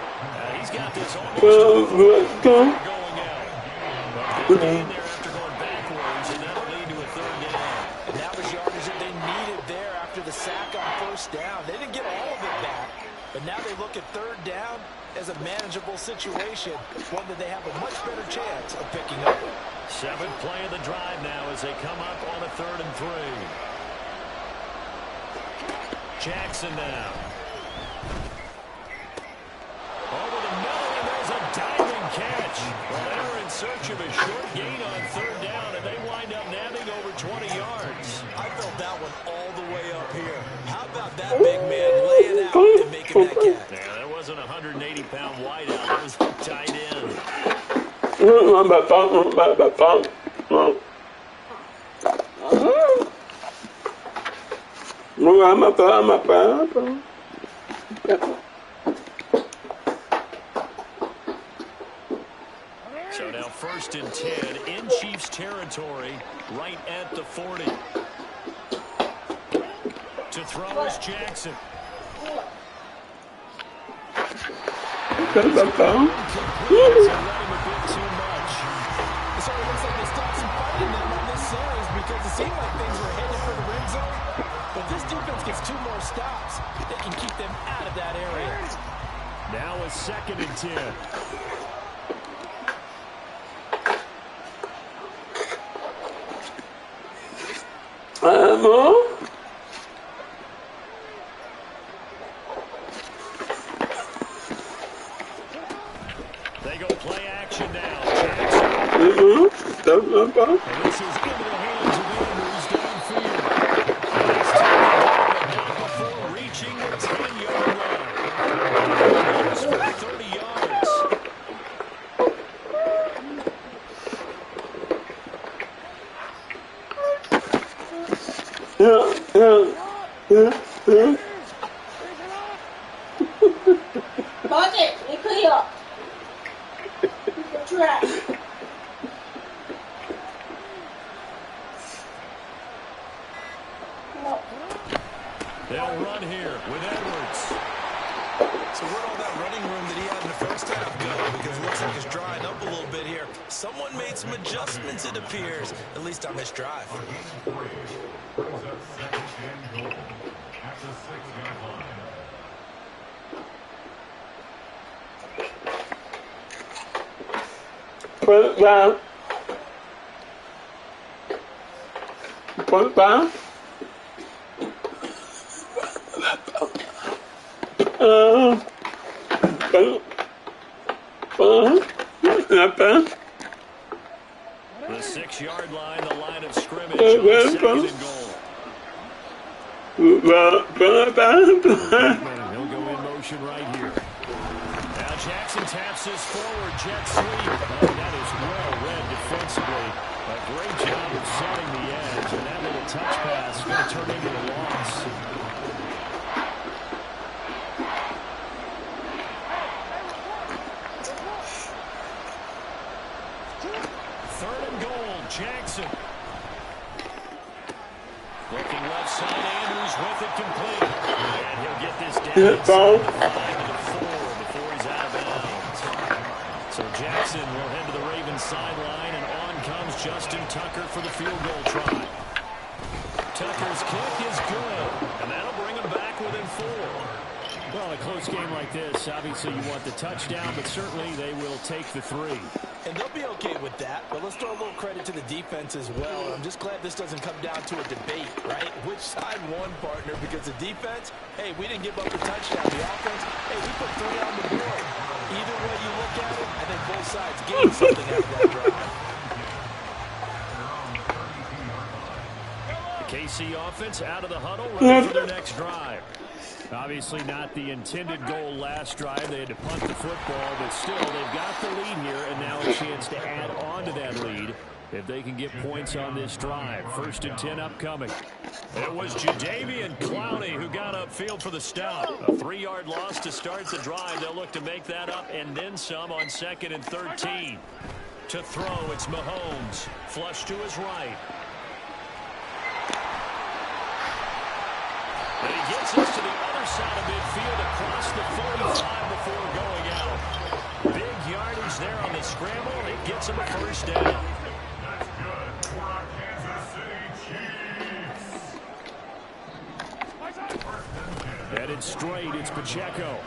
He's got this almost going out. But gain there after going backwards, and that'll lead to a 3rd down. And that was yardage that they needed there after the sack on 1st down. They didn't get all of it back, but now they look at 3rd down as a manageable situation, one that they have a much better chance of picking up. 7th play of the drive now as they come up on a 3rd and 3. Jackson now. Over the middle, and there's a diving catch. Well, they were in search of a short gain on 3rd down, and they wind up nabbing over 20 yards. I felt that one all the way up here. How about that big man laying out and making that catch? Yeah, that wasn't a 180-pound wideout. That was tight end. So now 1st 1st and 10 in Chiefs territory, right at the 40. To throw is Jackson. That's a foul. So it looks like they stopped some fighting them on this series because it seemed like things were headed for the red zone. But this defense gets 2 more stops. They can keep them out of that area. Now a 2nd and 10. More. They go play action now. Jackson. That's a foul. And this is into the hands of Andrews downfield. He's taken down, but not before reaching the 10-yard line. Goes for 30 yards. Yeah. Watch it. Be clear. Track. They'll run here with Edwards. So where'd all that running room that he had in the first half go? Because it looks like it's drying up a little bit here. Someone made some adjustments, it appears, at least on this drive. Put it down. Put it down. The 6-yard line, the line of scrimmage on 2nd and goal. He'll go in motion right here. Now Jackson taps this forward, jet sweep. Oh, that is well read defensively. A great job of setting the edge, and that little touch pass is going to turn into a loss. Third and goal, Jackson. Looking left side, Andrews with it complete. And he'll get this down inside the 5 to the 4 before he's out of bounds. So Jackson will head to the Ravens sideline, and on comes Justin Tucker for the field goal try. Tucker's kick is good, and that'll bring him back within 4. Well, a close game like this, obviously you want the touchdown, but certainly they will take the 3. And they'll be okay with that, but let's throw a little credit to the defense as well. I'm just glad this doesn't come down to a debate, right? Which side won, partner? Because the defense, hey, we didn't give up a touchdown. The offense, hey, we put 3 on the board. Either way you look at it, I think both sides gained something out of that drive. The KC offense out of the huddle, ready for their next drive. Obviously not the intended goal last drive. They had to punt the football, but still, they've got the lead here, and now a chance to add on to that lead if they can get points on this drive. 1st and 10 upcoming. It was Jadeveon Clowney who got upfield for the stop. A 3-yard loss to start the drive. They'll look to make that up and then some on 2nd and 13. To throw, it's Mahomes. Flush to his right. And he gets us to the other side of midfield across the 45 before going out. Big yardage there on the scramble, and it gets him a 1st down. Headed straight, it's Pacheco.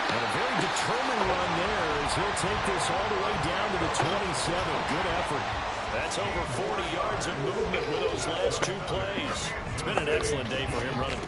And a very determined run there as he'll take this all the way down to the 27. Good effort. That's over 40 yards of movement with those last 2 plays. It's been an excellent day for him running.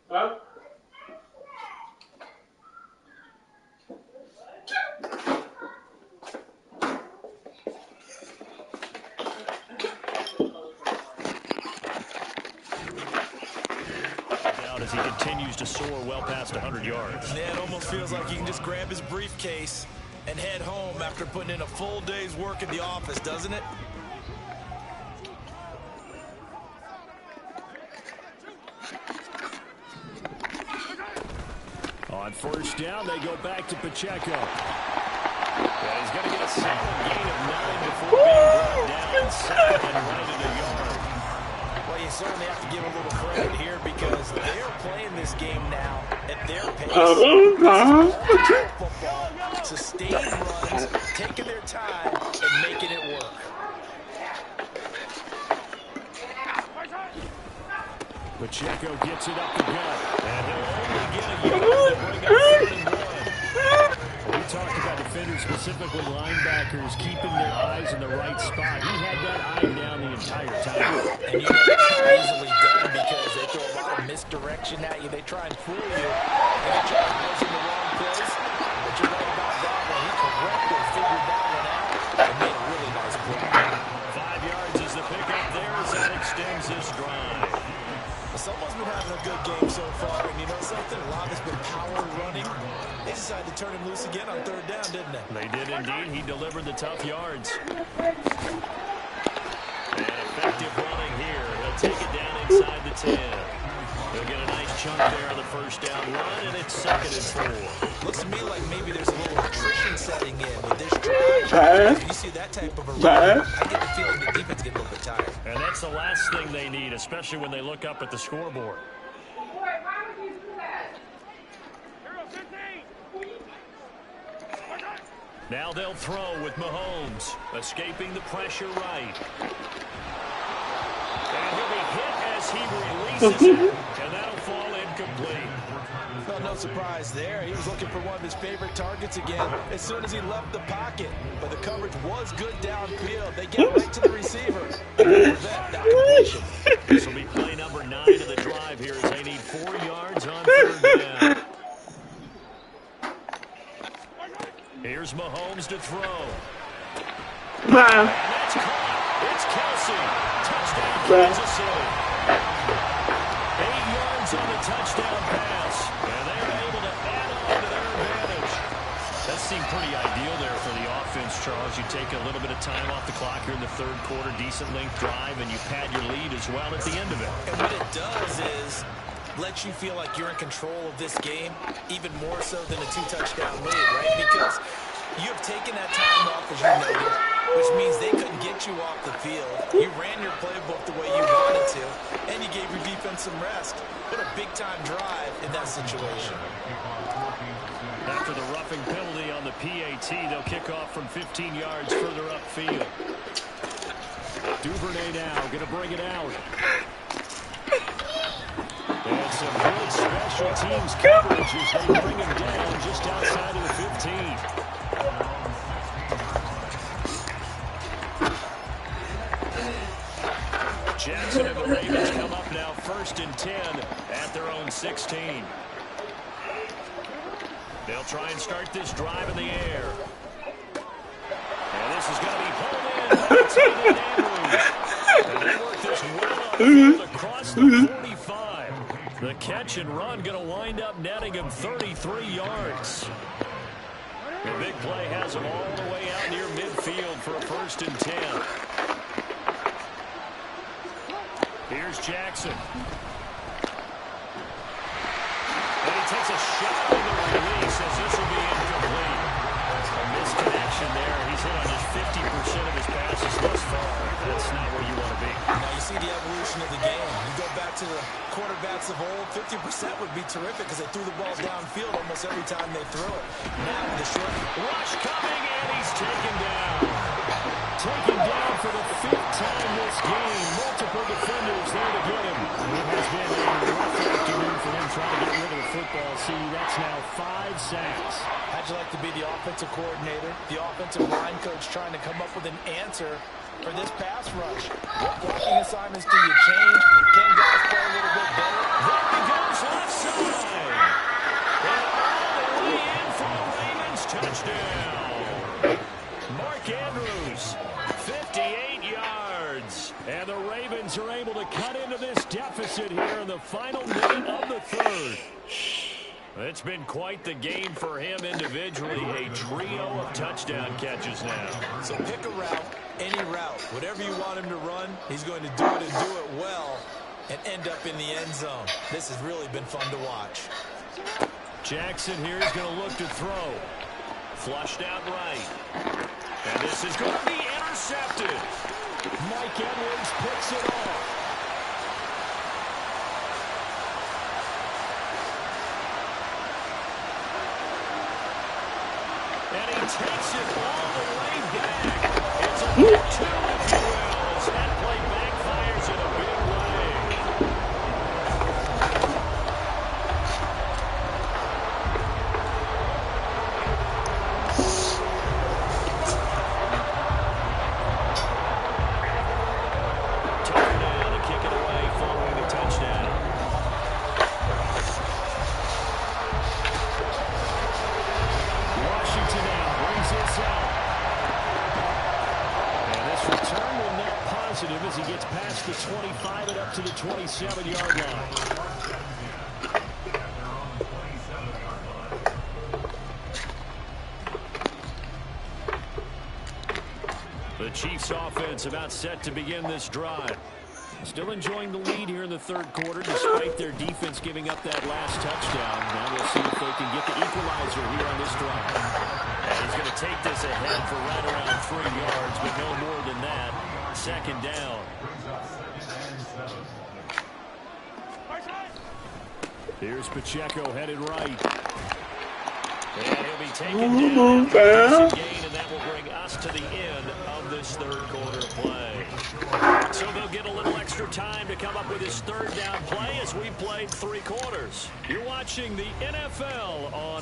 Huh? As he continues to soar well past 100 yards. Yeah, it almost feels like he can just grab his briefcase and head home after putting in a full day's work at the office, doesn't it? On first down, they go back to Pacheco. Yeah, he's going to get a solid gain of 9 before being brought down. Sacked and right in the yard. Well, you certainly have to give a little credit here because they're playing this game now at their pace. Football, sustained runs, taking their time, and making it work. Pacheco gets it up the gut. And he'll only get a yard to bring up 3rd and 1. We talked about defenders, specifically linebackers, keeping their eyes in the right spot. He had that eye down the entire time. And you know that's not easily done because they throw a lot of misdirection at you. They try and fool you and get your eyes in the wrong place. But you're right about that one. He correctly figured that one out and made a really nice play. 5 yards is the pickup there as that extends this drive. Someone's been having a good game so far, and you know something? A lot has been power running. They decided to turn him loose again on 3rd down, didn't they? They did indeed. He delivered the tough yards. And effective running here. He'll take it down inside the 10. He'll get a nice chunk there on the first down run, and it's 2nd and 4. Looks to me like maybe there's a little attrition setting in with this drive. When you see that type of a run, I get the feeling the defense gets a little bit tired. And that's the last thing they need, especially when they look up at the scoreboard. Now they'll throw with Mahomes, escaping the pressure right. And he'll be hit as he releases it, and that'll fall incomplete. Well, no surprise there. He was looking for one of his favorite targets again as soon as he left the pocket. But the coverage was good downfield. They get right to the receiver. Prevent that completion. This will be play number 9 of the drive here as they need 4 yards on 3rd down. Here's Mahomes to throw. And that's caught. It's Kelsey. Touchdown, Kansas City. 8 yards on the touchdown pass. And they're able to add on to their advantage. That seemed pretty ideal there for the offense, Charles. You take a little bit of time off the clock here in the 3rd quarter, decent length drive, and you pad your lead as well at the end of it. And what it does is let you feel like you're in control of this game, even more so than a 2-touchdown lead, right? Because you have taken that time off, as you noted, which means they couldn't get you off the field. You ran your playbook the way you wanted to, and you gave your defense some rest. What a big-time drive in that situation. After the roughing penalty on the PAT, they'll kick off from 15 yards further upfield. Duvernay now going to bring it out. And some good special teams coverage as they bring him down just outside of the 15. Jackson and the Ravens come up now 1st and 10 at their own 16. They'll try and start this drive in the air. And this is going to be pulled in. It's David Andrews. And they work this well on the field across the 45. The catch and run going to wind up netting him 33 yards. The big play has him all the way out near midfield for a 1st and 10. Here's Jackson. And he takes a shot on the release as this will be incomplete. A misconnection there. He's hit on just 50% of his passes thus far. That's not where you want to be. Now you see the evolution of the game. You go back to the quarterbacks of old, 50% would be terrific because they threw the ball downfield almost every time they threw it. Now with the short rush coming, and he's taken down. Taken down for the 5th time this game. Multiple defenders there to get him. It has been a rough afternoon for him trying to get rid of the football. See, that's now 5 sacks. How'd you like to be the offensive coordinator, the offensive line coach trying to come up with an answer for this pass rush? What blocking assignments do you change? Can guys play a little bit better? There he goes left are able to cut into this deficit here in the final minute of the third. It's been quite the game for him individually. A trio of touchdown catches now. So pick a route, any route. Whatever you want him to run, he's going to do it and do it well and end up in the end zone. This has really been fun to watch. Jackson here is going to look to throw. Flushed out right. And this is going to be intercepted. Mike Edwards picks it off. And he takes it all the way back. It's a big two, if you will, as that play backfires in a big way. Tucker down to kick it away following the touchdown. Washington now brings this out. And this return will net positive as he gets past the 25 and up to the 27-yard line. The Chiefs offense about set to begin this drive. Still enjoying the lead here in the third quarter despite their defense giving up that last touchdown. Now we'll see if they can get the equalizer here on this drive. And he's going to take this ahead for right around 3 yards, but no more than that. Second down. Here's Pacheco headed right. And he'll be taken down after gain, and that will bring us to the end of this third quarter play. So they'll get a little extra time to come up with his third down play as we played 3 quarters. You're watching the NFL on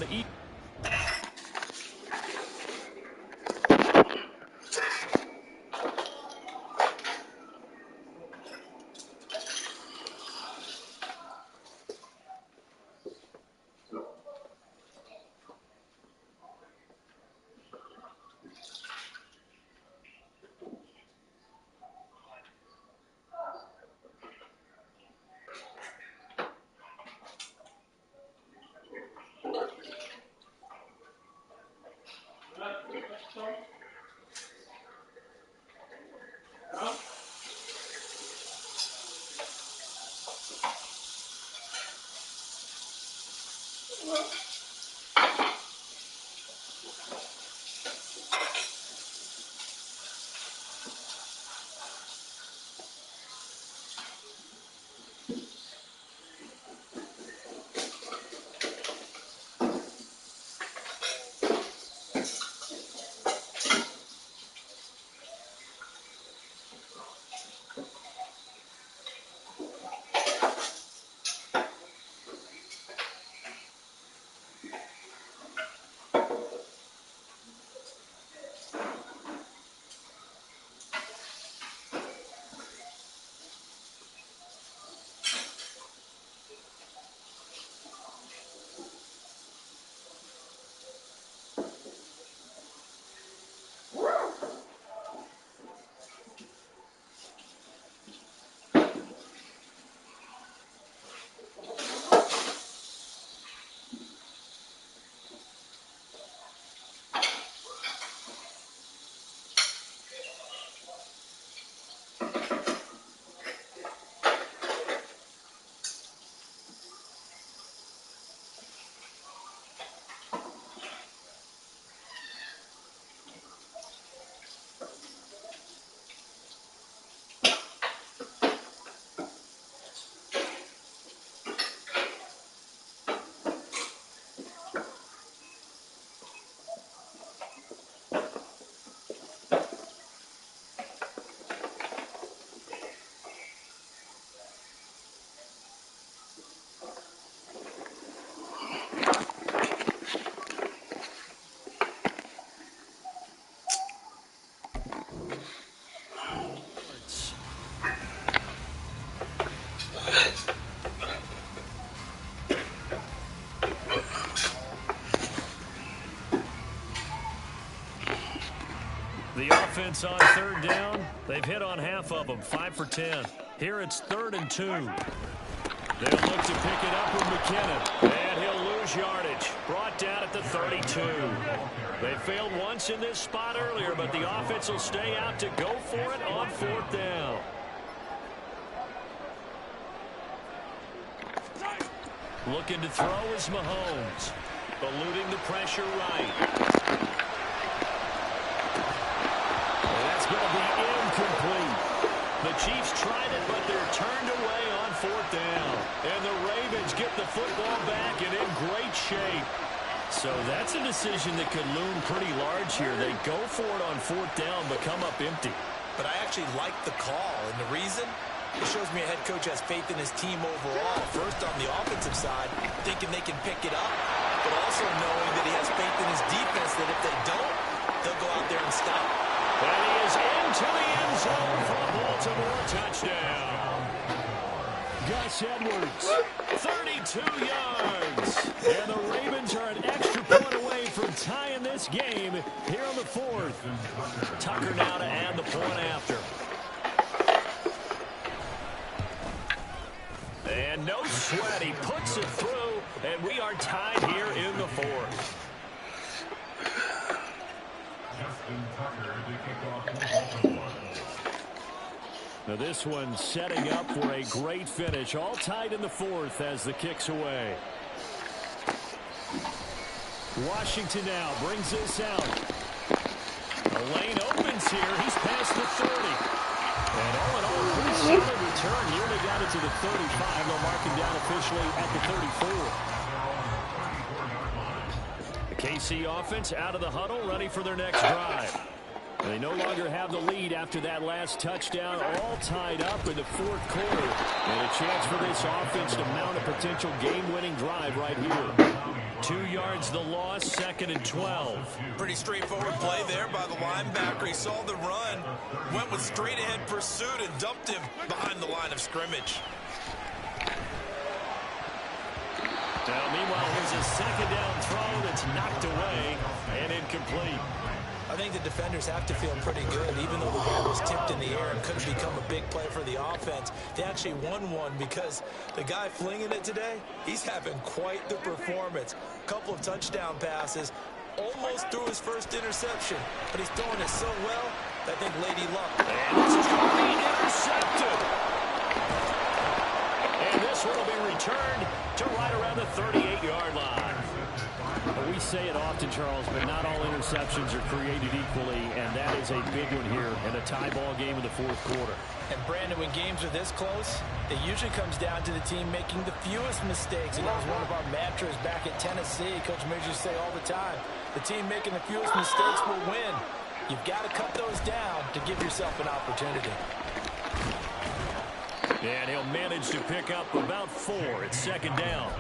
the offense on third down. They've hit on half of them, 5 for 10. Here it's 3rd and 2. They'll look to pick it up with McKinnon. And he'll lose yardage. Brought down at the 32. They failed once in this spot earlier, but the offense will stay out to go for it on 4th down. Looking to throw is Mahomes. Eluding the pressure right. And that's going to be incomplete. The Chiefs tried it, but they're turned away on 4th down. And the Ravens get the football back and in great shape. So that's a decision that could loom pretty large here. They go for it on 4th down, but come up empty. But I actually like the call, and the reason? It shows me a head coach has faith in his team overall. First, on the offensive side, thinking they can pick it up, but also knowing that he has faith in his defense that if they don't, they'll go out there and stop. And he is into the end zone for a Baltimore touchdown. Gus Edwards, 32 yards. And the Ravens are an extra point away from tying this game here on the 4th. Tucker now to add the point after. And no sweat, he puts it through, and we are tied here in the 4th. Now this one setting up for a great finish, all tied in the 4th as the kick's away. Washington now brings this out. The lane opens here, he's past the 30. And all in all, pretty solid return. Nearly got it to the 35. They'll mark him down officially at the 34. The KC offense out of the huddle, ready for their next drive. They no longer have the lead after that last touchdown, all tied up in the 4th quarter. And a chance for this offense to mount a potential game-winning drive right here. 2 yards the loss, 2nd and 12. Pretty straightforward play there by the linebacker. He saw the run, went with straight-ahead pursuit, and dumped him behind the line of scrimmage. Now, meanwhile, here's a 2nd down throw that's knocked away and incomplete. I think the defenders have to feel pretty good. Even though the ball was tipped in the air and could have become a big play for the offense, they actually won one because the guy flinging it today, he's having quite the performance. A couple of touchdown passes, almost threw his first interception, but he's throwing it so well, I think Lady Luck. And this is going to be intercepted. And this one will be returned to right around the 38-yard line. We say it often, Charles, but not all interceptions are created equally, and that is a big one here in a tie ball game in the 4th quarter. And Brandon, when games are this close, it usually comes down to the team making the fewest mistakes. And that was one of our mantras back at Tennessee. Coach Major say all the time, the team making the fewest mistakes will win. You've got to cut those down to give yourself an opportunity. And he'll manage to pick up about 4. It's 2nd down.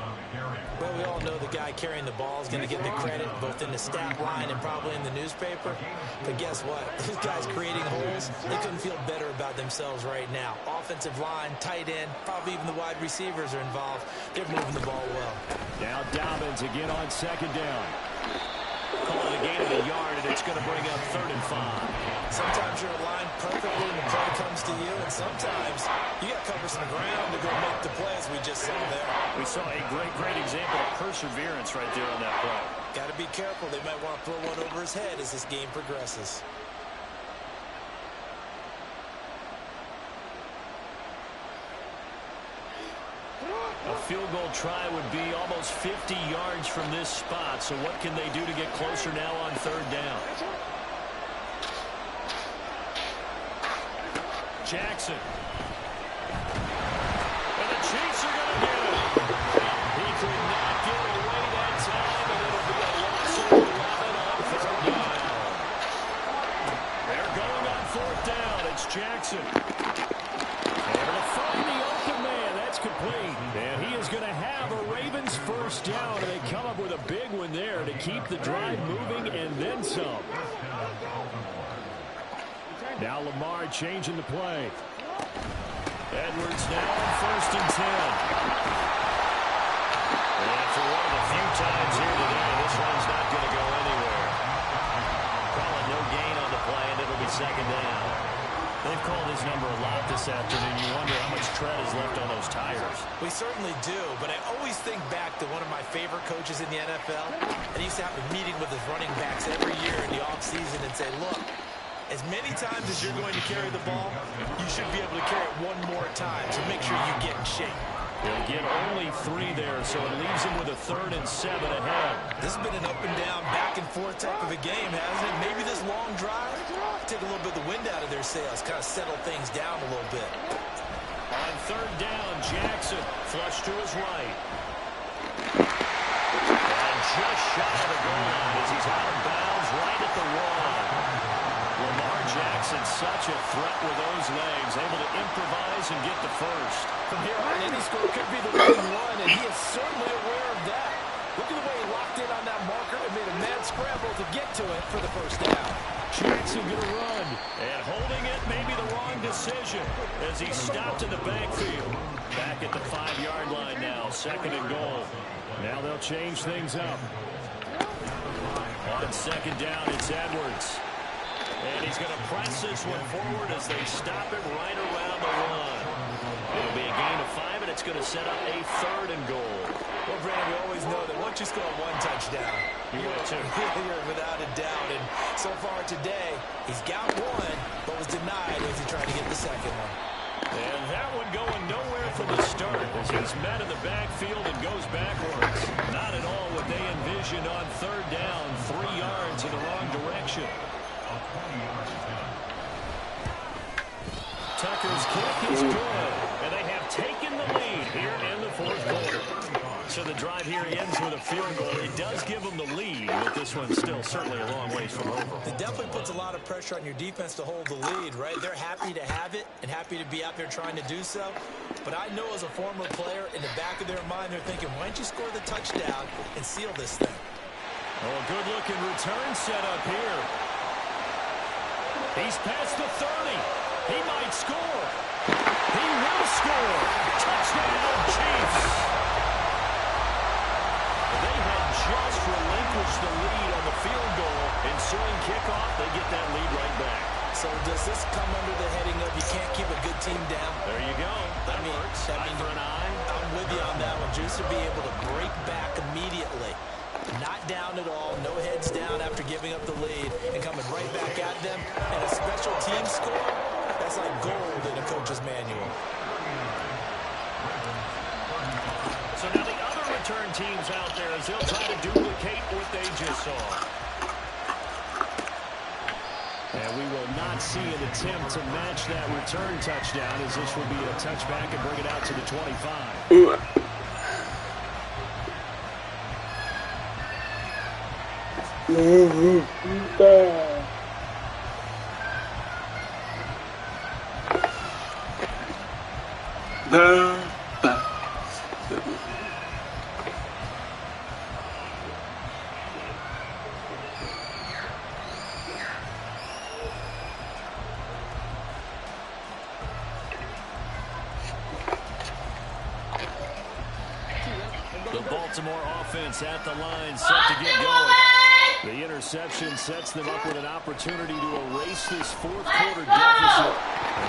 Well, we all know the guy carrying the ball is going to get the credit both in the stat line and probably in the newspaper. But guess what? These guys creating holes, they couldn't feel better about themselves right now. Offensive line, tight end, probably even the wide receivers are involved. They're moving the ball well. Now Dobbins again on 2nd down. Calling a gain of a yard, and it's going to bring up 3rd and 5. Sometimes you're aligned perfectly and the play comes to you, and sometimes you got to cover some ground to go make the play, as we just saw there. We saw a great example of perseverance right there on that play. Got to be careful. They might want to throw one over his head as this game progresses. A field goal try would be almost 50 yards from this spot. So what can they do to get closer now on 3rd down? Jackson. And the Chiefs are going to get it. He could not get away that time, and it'll be a loss of 11 on 3rd down. They're going on 4th down. It's Jackson. Able to find the open man. That's complete. And he is going to have a Ravens 1st down, and they come up with a big one there to keep the drive moving and then some. Now Lamar changing the play. Edwards now on 1st and 10. And for one of the few times here today, this one's not going to go anywhere. Calling no gain on the play, and it'll be 2nd down. They've called this number a lot this this afternoon, you wonder how much tread is left on those tires. We certainly do, but I always think back to one of my favorite coaches in the NFL, and he used to have a meeting with his running backs every year in the offseason and say, look, as many times as you're going to carry the ball, you should be able to carry it one more time, so make sure you get in shape. He'll get only 3 there, so it leaves him with a 3rd and 7 ahead. This has been an up-and-down, back-and-forth type of a game, hasn't it? Maybe this long drive, take a little bit of the wind out of their sails, kind of settle things down a little bit. On 3rd down, Jackson flush to his right. And just shy of the goal line as he's out of bounds right at the 1. Lamar Jackson, such a threat with those legs, able to improvise and get the first. From here on, any score could be the winning run, and he is certainly aware of that. Look at the way he locked in on that marker and made a mad scramble to get to it for the first down. Jackson going to run, and holding it may be the wrong decision as he stopped in the backfield. Back at the 5-yard line now, 2nd and goal. Now they'll change things up. On 2nd down, it's Edwards. And he's going to press this one forward as they stop it right around the 1. It'll be a gain of 5, and it's going to set up a 3rd and goal. Well, Brandon, we always know that once you score 1 touchdown, you're without a doubt. And so far today, he's got 1, but was denied as he tried to get the 2nd one. And that one going nowhere from the start as he's met in the backfield and goes backwards. Not at all what they envisioned on 3rd down, 3 yards in the wrong direction. Tucker's kick is good, and they have taken the lead here in the 4th quarter. So the drive here ends with a field goal. It does give them the lead, but this one's still certainly a long ways from over. It definitely puts a lot of pressure on your defense to hold the lead, right? They're happy to have it and happy to be out there trying to do so. But I know as a former player, in the back of their mind, they're thinking, why don't you score the touchdown and seal this thing? Oh, good-looking return set up here. He's past the 30. He might score. He will score. Touchdown, Chiefs. They had just relinquished the lead on the field goal. Ensuing kickoff, they get that lead right back. So does this come under the heading of you can't keep a good team down? There you go. That works. Eye for an eye. I'm with you on that one. Just to be able to break back immediately. Not down at all, no heads down after giving up the lead and coming right back at them. And a special team score, that's like gold in a coach's manual. So now the other return teams out there as they'll try to duplicate what they just saw. And we will not see an attempt to match that return touchdown as this will be a touchback and bring it out to the 25. The Baltimore offense at the line, set to get going. The interception sets them up with an opportunity to erase this 4th quarter deficit.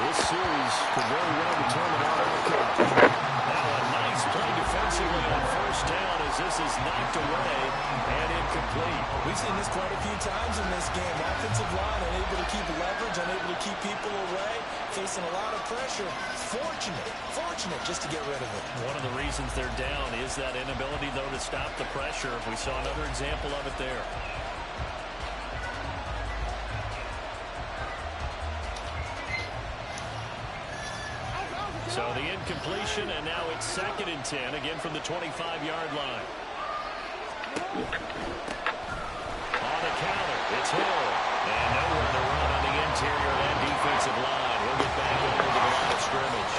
This series could very well determine our outcome. Now a nice play defensively on 1st down as this is knocked away and incomplete. We've seen this quite a few times in this game. Offensive line unable to keep leverage, unable to keep people away, facing a lot of pressure. Fortunate just to get rid of it. One of the reasons they're down is that inability, though, to stop the pressure. We saw another example of it there. So the incompletion, and now it's 2nd and 10, again from the 25-yard line. On the counter, it's Hill. And nowhere to run on the interior of that defensive line. He'll get back over to the line of scrimmage.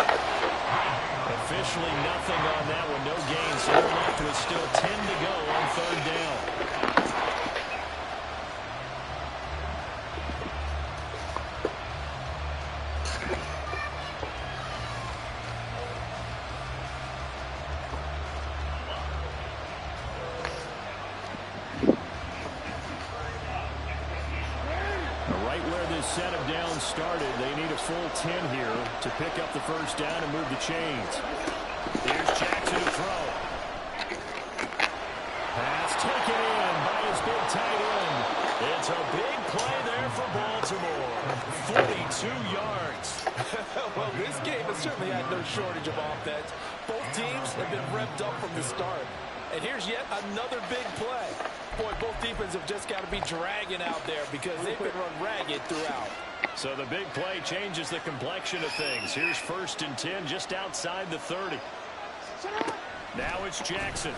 Officially nothing on that one, no gain. So they're left with still 10 to go on 3rd down. this set of downs started. They need a full 10 here to pick up the first down and move the chains. Here's Jackson to throw. Pass taken in by his big tight end. It's a big play there for Baltimore. 42 yards. Well, this game has certainly had no shortage of offense. Both teams have been revved up from the start. And here's yet another big play. Boy, both defenses have just got to be dragging out there because they've been run ragged throughout. So the big play changes the complexion of things. Here's 1st and 10 just outside the 30. Now it's Jackson.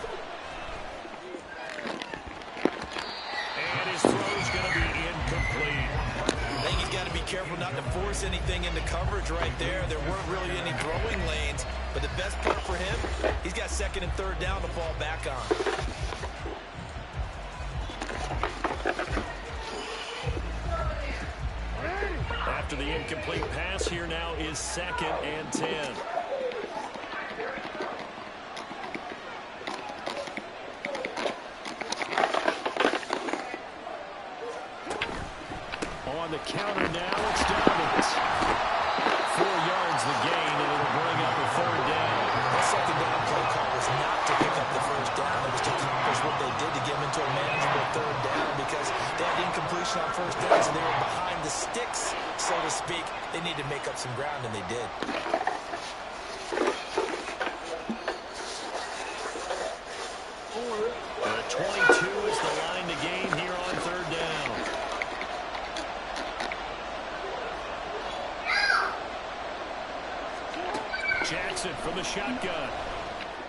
And his throw's going to be incomplete. I think he's got to be careful not to force anything into coverage right there. There weren't really any throwing lanes. But the best part for him, he's got 2nd and 3rd down to fall back on. After the incomplete pass, here now is 2nd and 10. On the counter now, it's Dobbins. 4 yards the gain, and it'll bring up a 3rd down. That 2nd down play call was not to pick up the 1st down. It was to accomplish what they did to get them into a manageable 3rd down because they had incompletion on 1st down, so they were behind the sticks, so to speak. They needed to make up some ground, and they did. The 22 is the line to gain here on 3rd down. Jackson from the shotgun.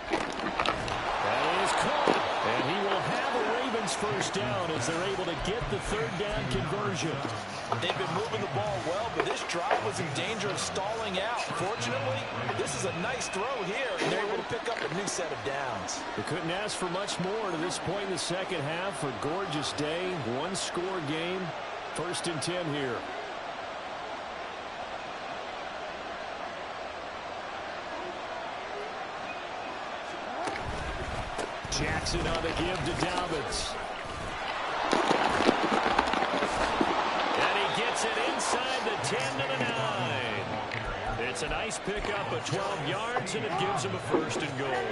That is caught. And he will have a Ravens 1st down as they're able to get the 3rd down conversion. They've been moving the ball well, but this drive was in danger of stalling out. Fortunately, this is a nice throw here, and they're able to pick up a new set of downs. They couldn't ask for much more to this point in the 2nd half. A gorgeous day, 1-score game. 1st and 10 here. Jackson on the give to Dobbins. And he gets it inside the 10 to the 9. It's a nice pickup of 12 yards, and it gives him a 1st and goal.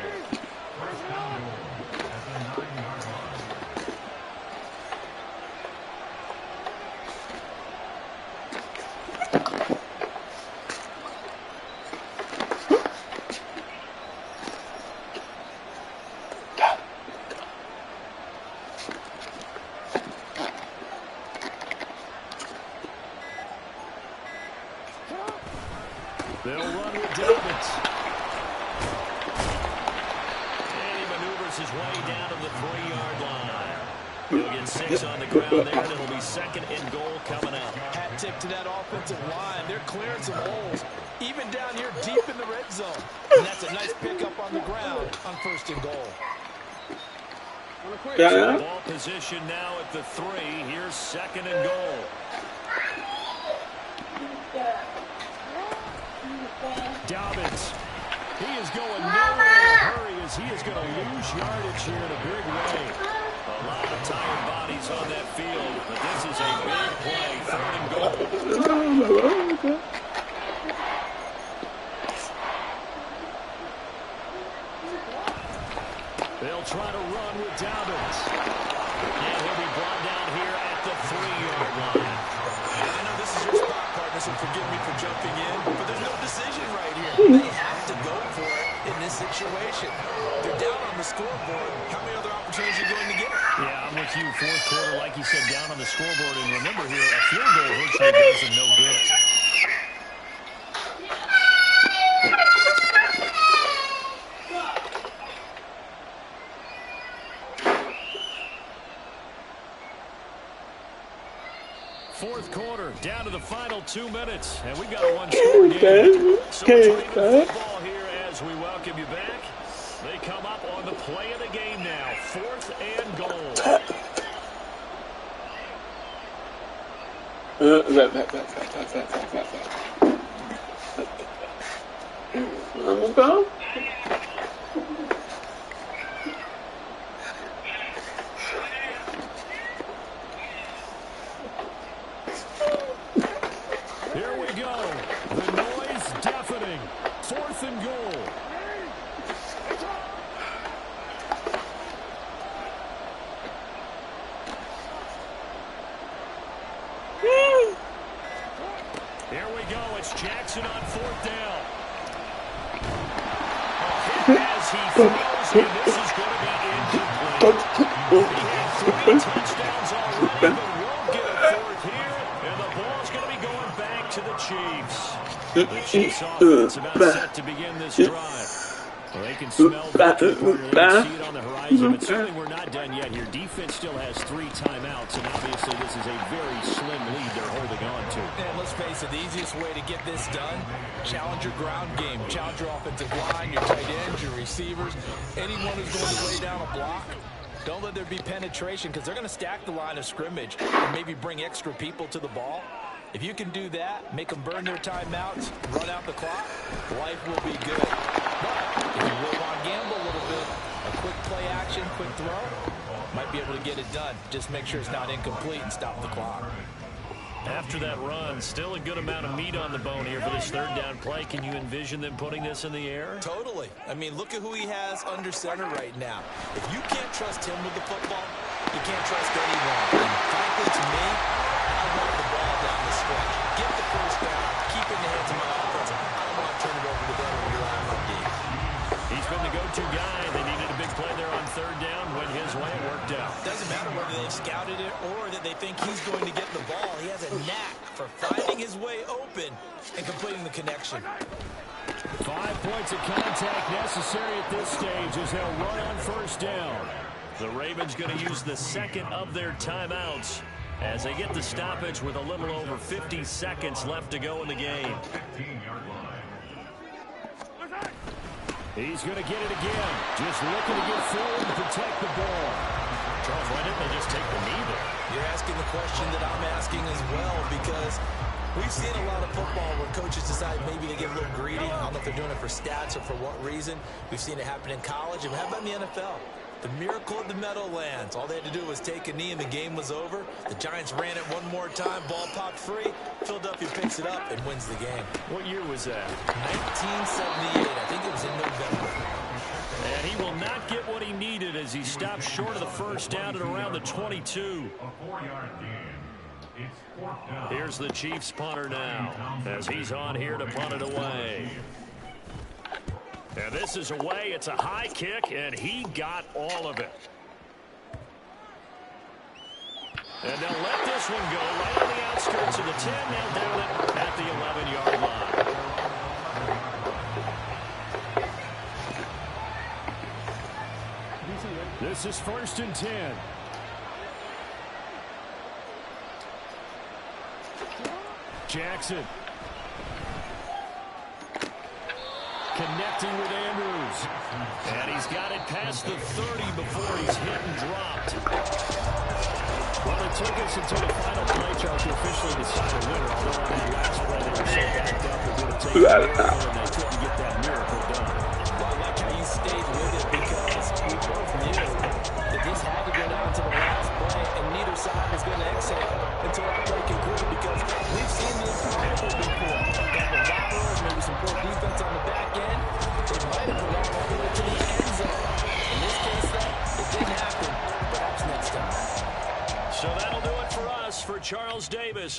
They'll run with Dobbins. And he maneuvers his way down to the 3-yard line. He'll get 6 on the ground there, and it'll be 2nd and goal coming up. Hat tip to that offensive line. They're clearing some holes, even down here deep in the red zone. And that's a nice pickup on the ground on 1st and goal. So ball position now at the 3. Here's 2nd and goal. Dobbins. He is going nowhere in a hurry as he is going to lose yardage here in a big way. A lot of tired bodies on that field, but this is a big play. 3rd and goal. They'll try to run with Dobbins. And he'll be brought down here at the 3-yard line. I know this is your spot, partner, so forgive me for jumping in, but there's no decision right here. They have to go for it in this situation. They're down on the scoreboard. How many other opportunities are you going to get? Yeah, I'm with you. 4th quarter, like you said, down on the scoreboard. And remember here, a field goal virtually does them no good. Fourth quarter, down to the final 2 minutes, and we got a 1-score game. So we're playing football here as we welcome you back. They come up on the play of the game now, 4th and goal. he throws, and this is going to be incomplete. He had 3 touchdowns already, but won't get a 4th here, and the ball's going to be going back to the Chiefs. The Chiefs offense about set to begin this drive. Well, they can smell victory, they can see it on the horizon, but certainly we're not done yet here. Defense still has 3 timeouts, and obviously this is a very slim lead they're holding on to. And let's face it, the easiest way to get this done, challenge your ground game, challenge your offensive line, your tight ends, your receivers, anyone who's going to lay down a block. Don't let there be penetration because they're going to stack the line of scrimmage and maybe bring extra people to the ball. If you can do that, make them burn their timeouts, run out the clock, life will be good. But if you really want to gamble a little bit, a quick play action, quick throw, might be able to get it done. Just make sure it's not incomplete and stop the clock. After that run, still a good amount of meat on the bone here for this 3rd down play. Can you envision them putting this in the air? Totally. I mean, look at who he has under center right now. If you can't trust him with the football, you can't trust anyone. And frankly, to me, I want the ball down the stretch. Get the 1st down. Keep it in the hands of my offense. I don't want to turn it over to them when you're out on deep. He's been the go-to guy. They needed a big play there on 3rd down. Went his way. It worked out. Doesn't matter whether they've scouted it or that they think he's going to get the ball. He has a knack for finding his way open and completing the connection. 5 points of contact necessary at this stage as they'll run on 1st down. The Ravens going to use the 2nd of their timeouts as they get the stoppage with a little over 50 seconds left to go in the game. He's going to get it again. Just looking to get forward and protect the ball. Charles, why didn't they just take the knee there? You're asking the question that I'm asking as well, because we've seen a lot of football where coaches decide maybe to get a little greedy. I don't know if they're doing it for stats or for what reason. We've seen it happen in college, and how about in the NFL? The miracle of the Meadowlands. All they had to do was take a knee and the game was over. The Giants ran it one more time. Ball popped free. Philadelphia picks it up and wins the game. What year was that? 1978. I think it was in November. And he will not get what he needed as he stopped short of the 1st down at around the 22. Here's the Chiefs punter now as he's on here to punt it away. And this is away. It's a high kick, and he got all of it. And they'll let this one go right on the outskirts of the 10. They'll down it at the 11-yard line. This is 1st and 10. Jackson. Connecting with Andrews. And he's got it past the 30 before he's hit and dropped. Well, it took us until the final play, Charles, to officially decide a winner. Although on that last play, they were so backed up, it would have taken a miracle, and they couldn't get that miracle done. Well, I like how you stayed with it because we both knew that this had to go down to the last play, and neither side was going to exhale until that play concluded because we've seen this happen before. Got the laterals, maybe some poor defense on the back end. They might have run all the way to the end zone. In this case, though, it didn't happen. Perhaps next time. So that'll do it for us. For Charles Davis.